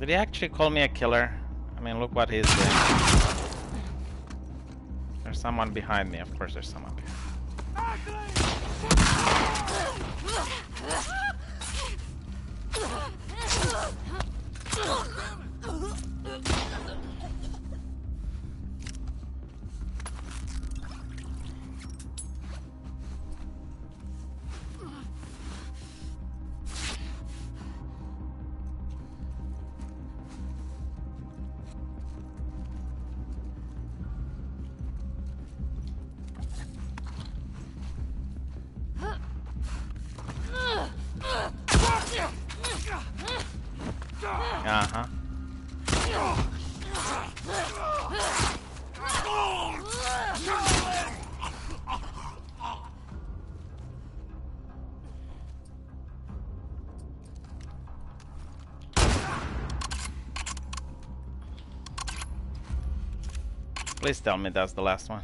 Speaker 4: Did he actually call me a killer? I mean, look what he's doing. There's someone behind me. Of course there's someone behind me. Uh-huh. Please tell me that's the last one.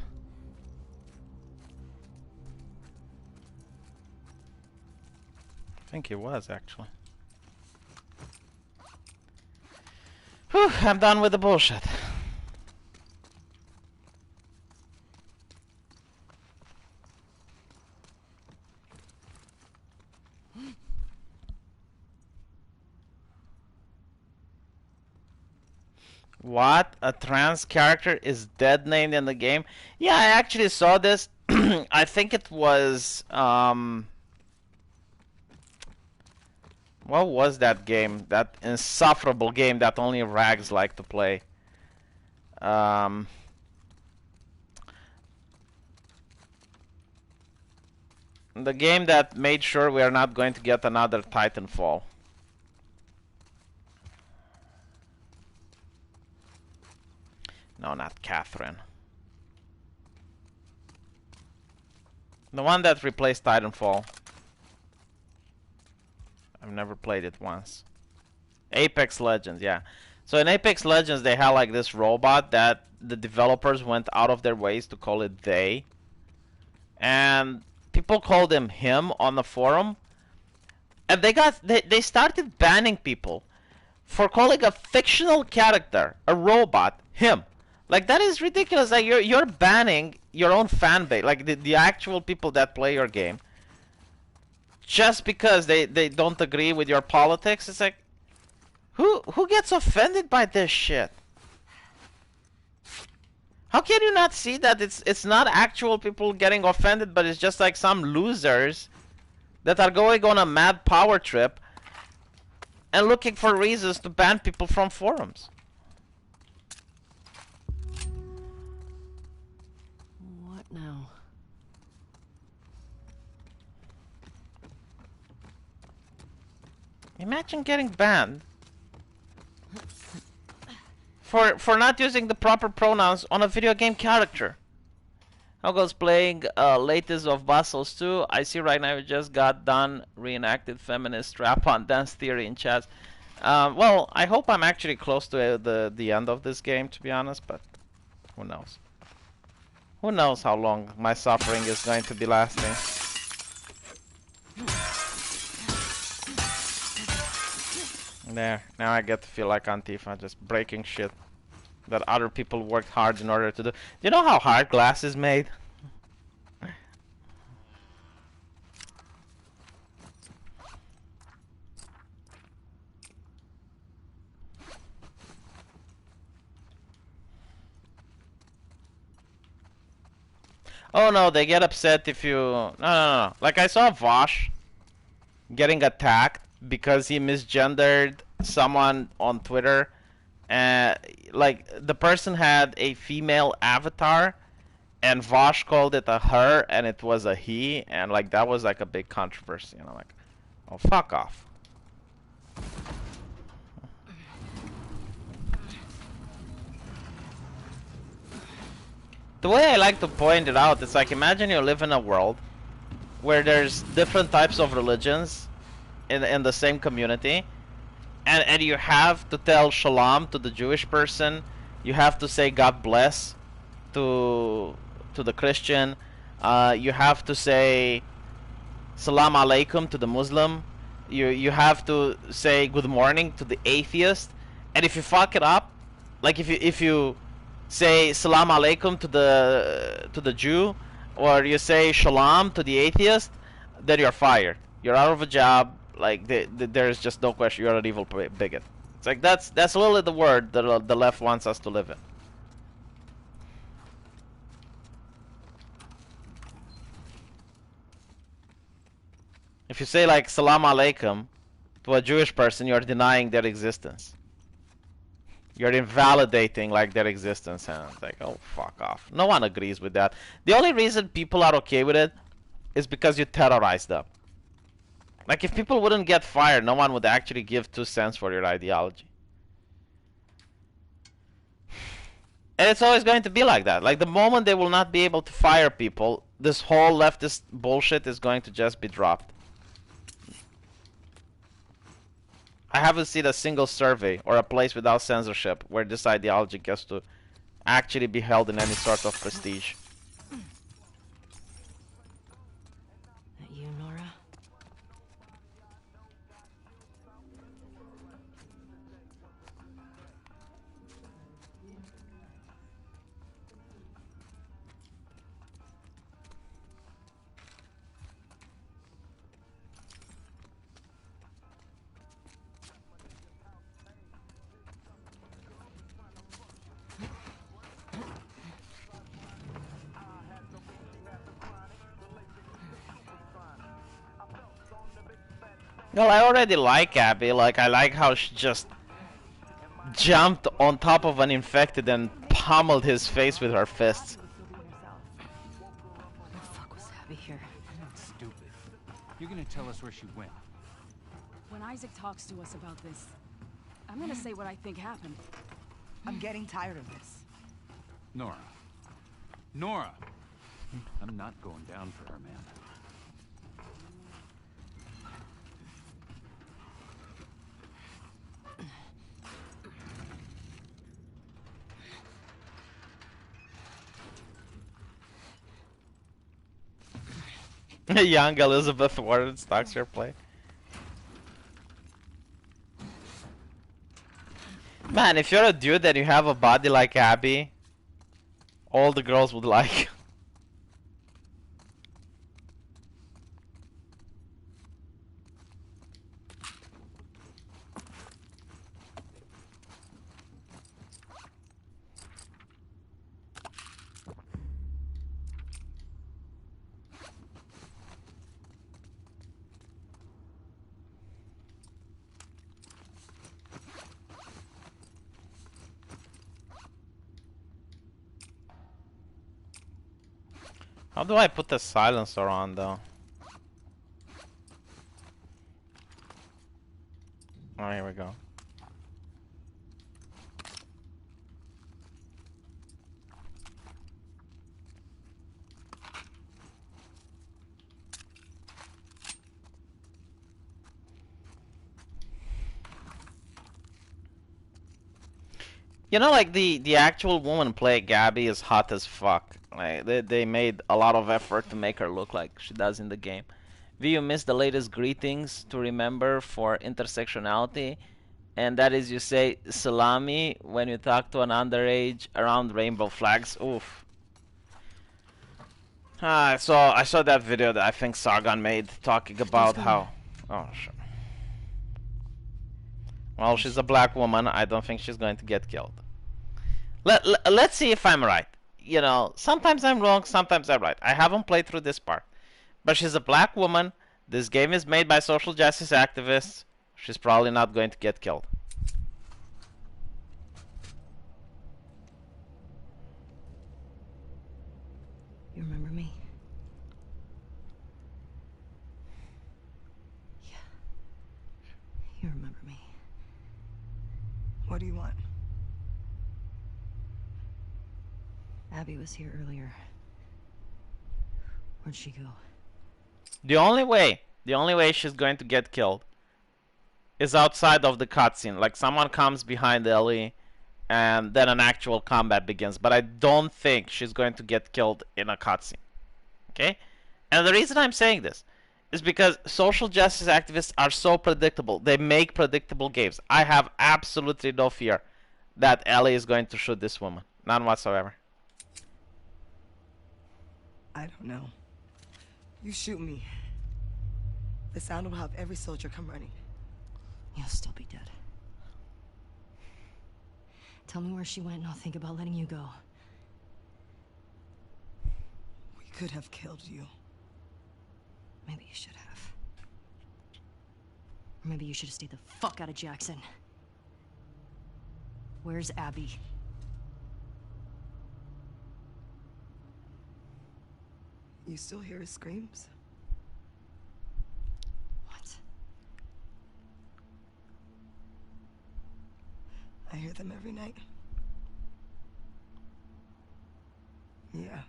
Speaker 4: I think it was, actually. Whew, I'm done with the bullshit. What? A trans character is dead named in the game? Yeah, I actually saw this. I think it was what was that game? That insufferable game that only rags like to play. The game that made sure we are not going to get another Titanfall. No, not Catherine. The one that replaced Titanfall. I've never played it once. Apex Legends, yeah. So in Apex Legends, they had like this robot that the developers went out of their ways to call it they. And people called him on the forum. And they started banning people for calling a fictional character, a robot, him. Like, that is ridiculous. Like, you're banning your own fan base, like the actual people that play your game, just because they don't agree with your politics. It's like, who gets offended by this shit? How can you not see that it's not actual people getting offended, but it's just like some losers that are going on a mad power trip and looking for reasons to ban people from forums.
Speaker 3: What now?
Speaker 4: Imagine getting banned for not using the proper pronouns on a video game character. How goes playing latest of Battles 2? I see right now you just got done reenacted feminist strap-on dance theory in Chaz. Well, I hope I'm actually close to the end of this game, to be honest, but who knows? Who knows how long my suffering is going to be lasting. There, now I get to feel like Antifa, just breaking shit that other people worked hard in order to do. Do you know how hard glass is made? Oh no, they get upset if you... No. Like I saw Vosh getting attacked because he misgendered someone on Twitter. Like the person had a female avatar and Vosh called it a her and it was a he, and like that was like a big controversy, and I'm like, oh fuck off. The way I like to point it out, it's like, imagine you live in a world where there's different types of religions in the same community, and you have to tell shalom to the Jewish person, you have to say God bless to the Christian, you have to say salam alaikum to the Muslim, you have to say good morning to the atheist, and if you fuck it up, like if you say salam alaikum to the Jew, or you say shalom to the atheist, then you're fired. You're out of a job. Like there's just no question. You're an evil bigot. It's like that's literally the word that the left wants us to live in. If you say like salam alaikum to a Jewish person, you're denying their existence. You're invalidating like their existence, and it's like, oh fuck off. No one agrees with that. The only reason people are okay with it is because you terrorize them. Like if people wouldn't get fired, no one would actually give 2 cents for your ideology. And it's always going to be like that. Like the moment they will not be able to fire people, this whole leftist bullshit is going to just be dropped. I haven't seen a single survey or a place without censorship where this ideology gets to actually be held in any sort of prestige.
Speaker 3: That you, Nora?
Speaker 4: Well, I already like Abby. Like, I like how she just jumped on top of an infected and pummeled his face with her fists.
Speaker 3: Where the fuck was Abby here?
Speaker 2: Stupid. You're gonna tell us where she went.
Speaker 5: When Isaac talks to us about this, I'm gonna say what I think happened.
Speaker 7: I'm getting tired of this.
Speaker 2: Nora. Nora! I'm not going down for her, man.
Speaker 4: Young Elizabeth Warren stalks your play. Man, if you're a dude and you have a body like Abby, all the girls would like. How do I put the silencer on though? Oh, here we go. You know, like the actual woman play Gabby is hot as fuck. Like they made a lot of effort to make her look like she does in the game. V, you missed the latest greetings to remember for intersectionality, and that is you say salami when you talk to an underage around rainbow flags. Oof. I saw that video that I think Sargon made talking about how. Oh sure. Well, she's a black woman. I don't think she's going to get killed. Let's see if I'm right. You know, sometimes I'm wrong, sometimes I'm right. I haven't played through this part. But she's a black woman. This game is made by social justice activists. She's probably not going to get killed.
Speaker 3: You remember me? Yeah. You remember me.
Speaker 7: What do you want?
Speaker 3: Abby was here earlier. Where'd she go?
Speaker 4: The only way she's going to get killed is outside of the cutscene. Like someone comes behind Ellie and then an actual combat begins. But I don't think she's going to get killed in a cutscene. Okay? And the reason I'm saying this is because social justice activists are so predictable. They make predictable games. I have absolutely no fear that Ellie is going to shoot this woman. None whatsoever.
Speaker 7: I don't know. You shoot me. The sound will have every soldier come running.
Speaker 3: You'll still be dead. Tell me where she went and I'll think about letting you go.
Speaker 7: We could have killed you.
Speaker 3: Maybe you should have. Or maybe you should have stayed the fuck out of Jackson. Where's Abby?
Speaker 7: You still hear his screams?
Speaker 3: What?
Speaker 7: I hear them every night. Yeah.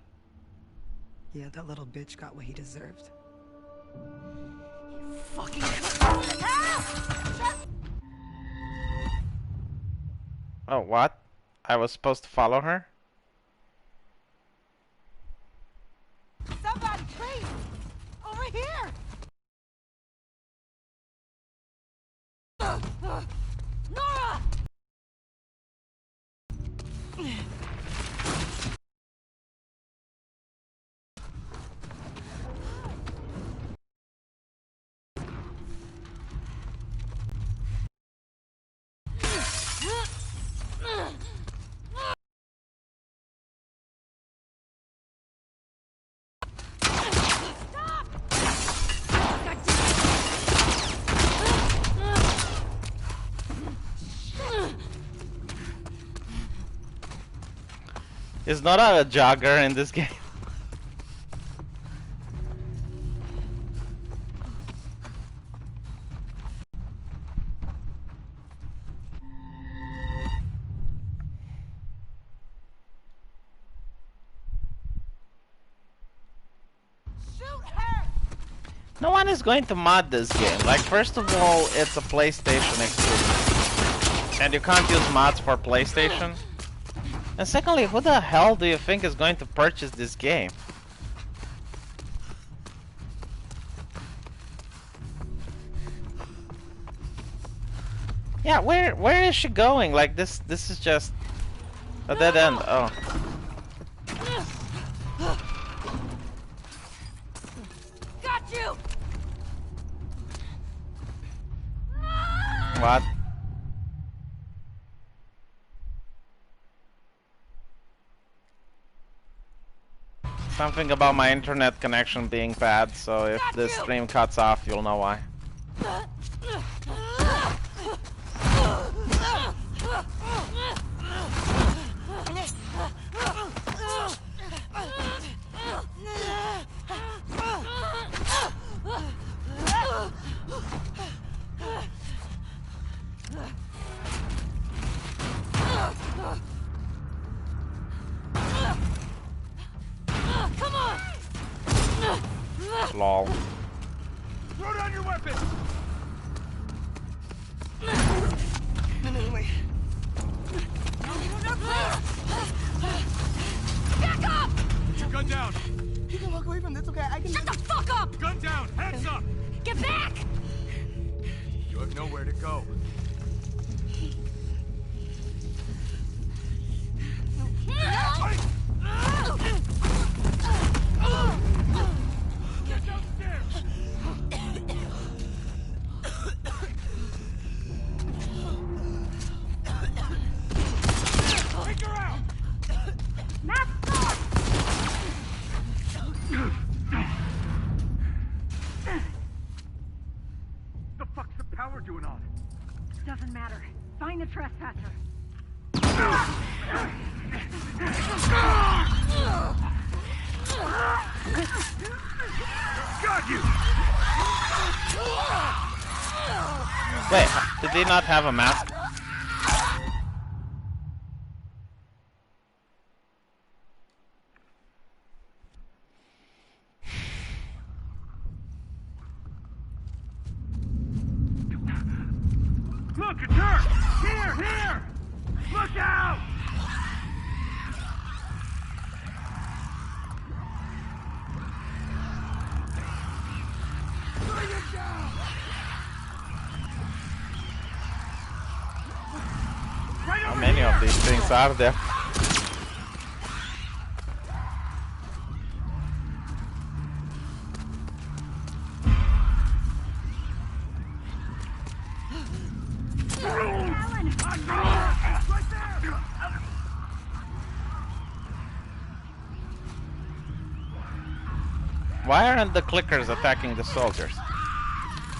Speaker 7: Yeah, that little bitch got what he deserved.
Speaker 3: You fucking...
Speaker 4: Oh, what? I was supposed to follow her?
Speaker 7: Somebody, please! Over here! Nora!
Speaker 4: Is not a jogger in this game. No one is going to mod this game. Like, first of all, it's a PlayStation exclusive. And you can't use mods for PlayStation. And secondly, who the hell do you think is going to purchase this game? Yeah, where is she going? Like, this is just a dead end. Oh.
Speaker 7: Got you!
Speaker 4: What? Something about my internet connection being bad, so if this stream cuts off, you'll know why. Lol.
Speaker 2: Throw down your weapon!
Speaker 7: No, wait.
Speaker 3: Back up!
Speaker 2: Gun down!
Speaker 7: You can walk away from this, okay? I can.
Speaker 3: Shut the fuck up!
Speaker 2: Gun down! Hands up!
Speaker 3: Get back!
Speaker 2: You have nowhere to go. Get downstairs! Take her out! The fuck's the power doing on?
Speaker 8: Doesn't matter. Find the trespasser.
Speaker 2: Got you!
Speaker 4: Wait, did they not have a mask?
Speaker 2: Look, it's her! Here, here! Look out! Bring it down! Right
Speaker 4: How
Speaker 2: over
Speaker 4: many
Speaker 2: here!
Speaker 4: of these things are there?
Speaker 2: Right there!
Speaker 4: Why aren't the clickers attacking the soldiers?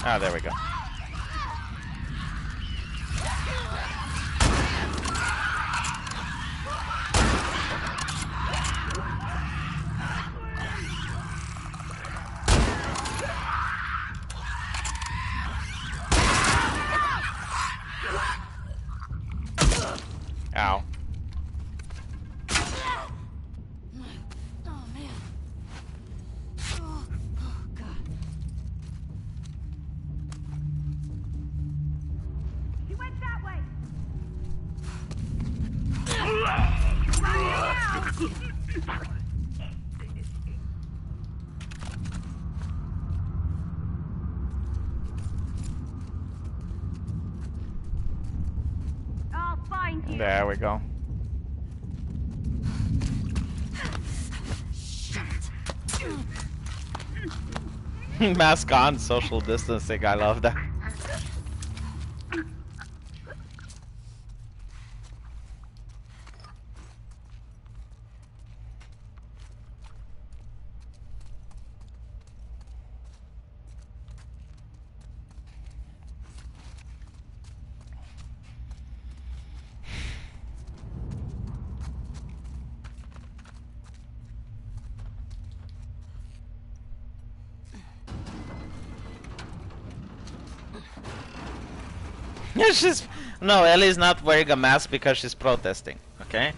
Speaker 4: Ah, there we go. Ow.
Speaker 3: Oh, man. Oh, God.
Speaker 8: He went that way. I'll find you.
Speaker 4: There we go. Mask on, social distancing. I love that. She's no, Ellie's not wearing a mask because she's protesting. Okay,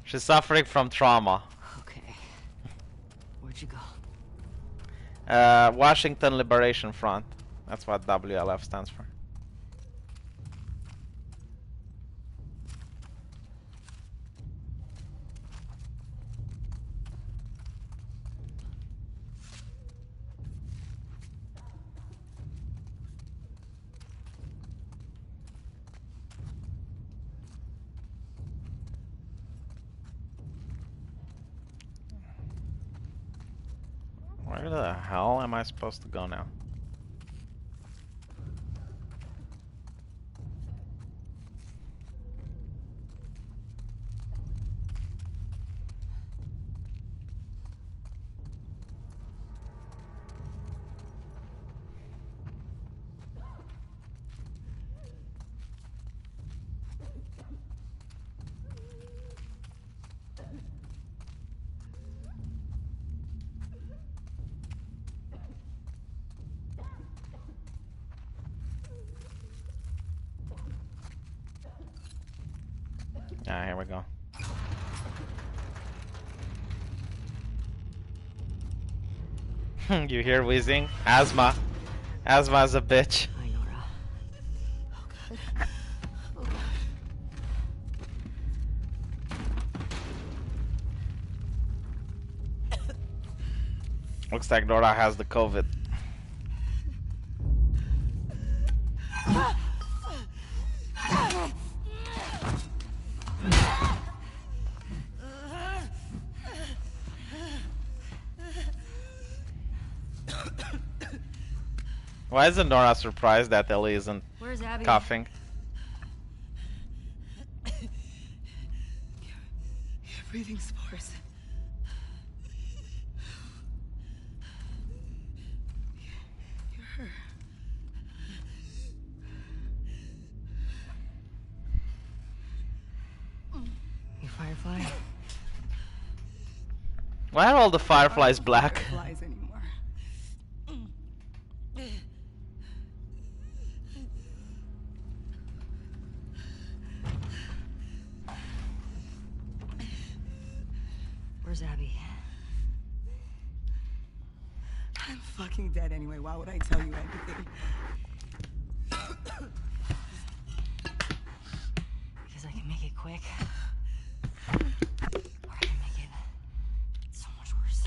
Speaker 4: she's suffering from trauma.
Speaker 3: Okay. Where'd you go?
Speaker 4: Washington Liberation Front. That's what WLF stands for. Where the hell am I supposed to go now? Ah, here we go. You hear wheezing? Asthma. Asthma's a bitch.
Speaker 3: Hi, Nora. Oh, God.
Speaker 4: Looks like Nora has the COVID. Why isn't Nora surprised that Ellie isn't
Speaker 3: Where's Abby?
Speaker 4: coughing?
Speaker 7: You're breathing spores. You're her.
Speaker 3: You Firefly?
Speaker 4: Why are all the fireflies black?
Speaker 7: Fireflies anymore.
Speaker 3: Where's Abby?
Speaker 7: I'm fucking dead anyway. Why would I tell you anything?
Speaker 3: Because I can make it quick. Or I can make it so much worse.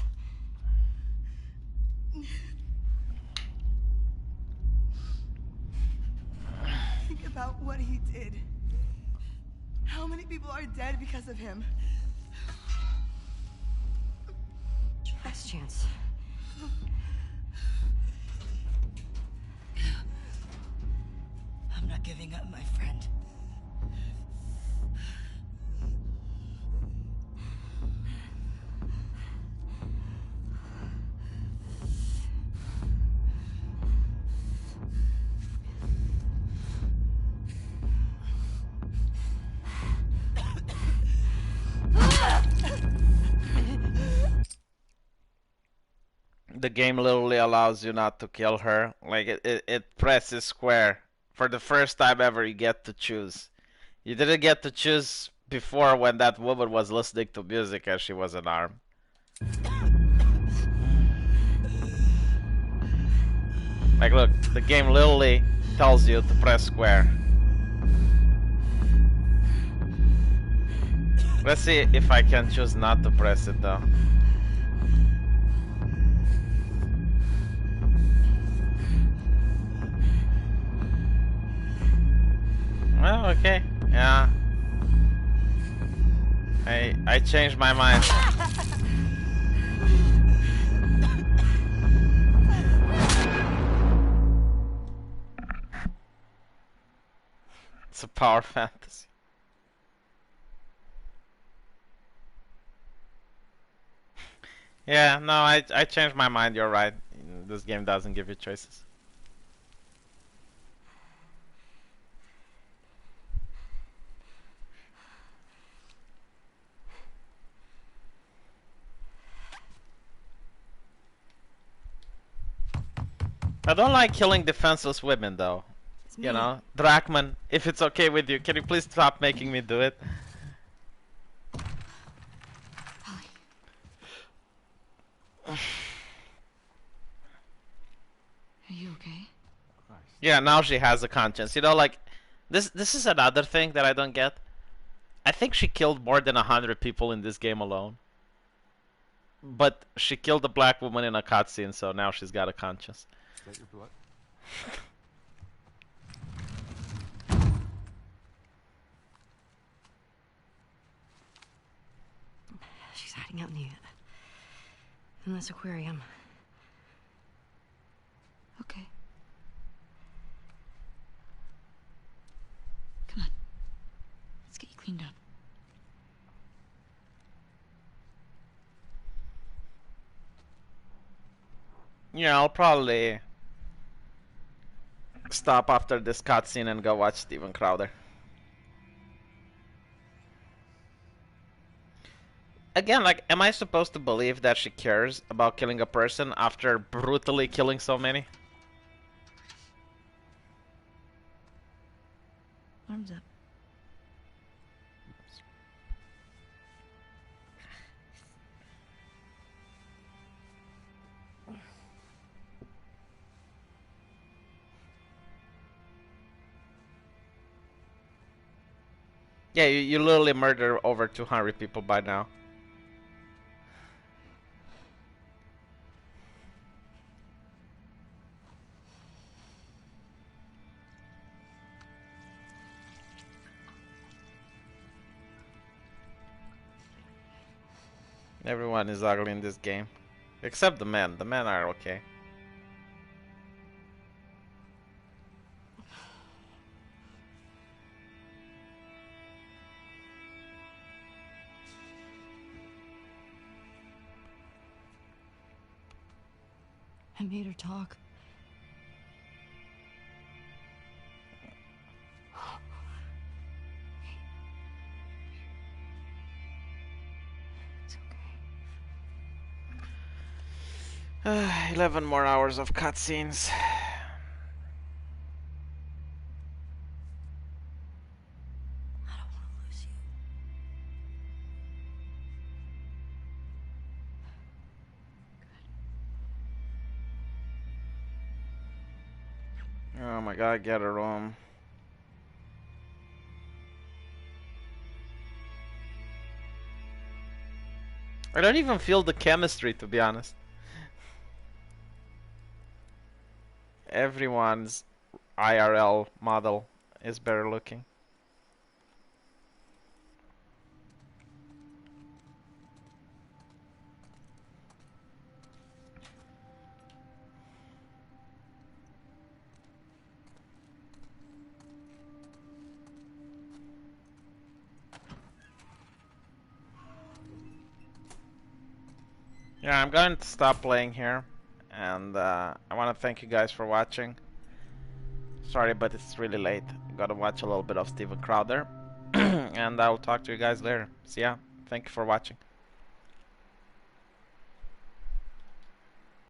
Speaker 7: Think about what he did. How many people are dead because of him?
Speaker 3: Last chance.
Speaker 7: I'm not giving up, my friend.
Speaker 4: The game literally allows you not to kill her. Like it presses square. For the first time ever you get to choose. You didn't get to choose before when that woman was listening to music as she was unarmed. Like look, the game literally tells you to press square. Let's see if I can choose not to press it though. Well, okay, yeah. I changed my mind. It's a power fantasy. Yeah, no, I changed my mind, you're right. This game doesn't give you choices. I don't like killing defenseless women though. You know, Drachman, if it's okay with you, can you please stop making me do it?
Speaker 3: Are you okay?
Speaker 4: Yeah, now she has a conscience. You know, like this is another thing that I don't get. I think she killed more than 100 people in this game alone. But she killed a black woman in a cutscene, so now she's got a conscience.
Speaker 2: Is that your blood?
Speaker 3: She's hiding out in this aquarium. Okay. Come on. Let's get you cleaned up.
Speaker 4: Yeah, I'll probably stop after this cutscene and go watch Steven Crowder. Again, like, am I supposed to believe that she cares about killing a person after brutally killing so many?
Speaker 3: Arms up.
Speaker 4: Yeah, you literally murdered over 200 people by now. Everyone is ugly in this game. Except the men. The men are okay.
Speaker 3: I made her talk. It's okay.
Speaker 4: 11 more hours of cutscenes.
Speaker 3: I don't want to lose you.
Speaker 4: Oh my god, get a room. I don't even feel the chemistry, to be honest. Everyone's IRL model is better looking. Yeah, I'm going to stop playing here, and I want to thank you guys for watching. Sorry, but it's really late. Gotta watch a little bit of Steven Crowder, and I'll talk to you guys later. See ya. Thank you for watching.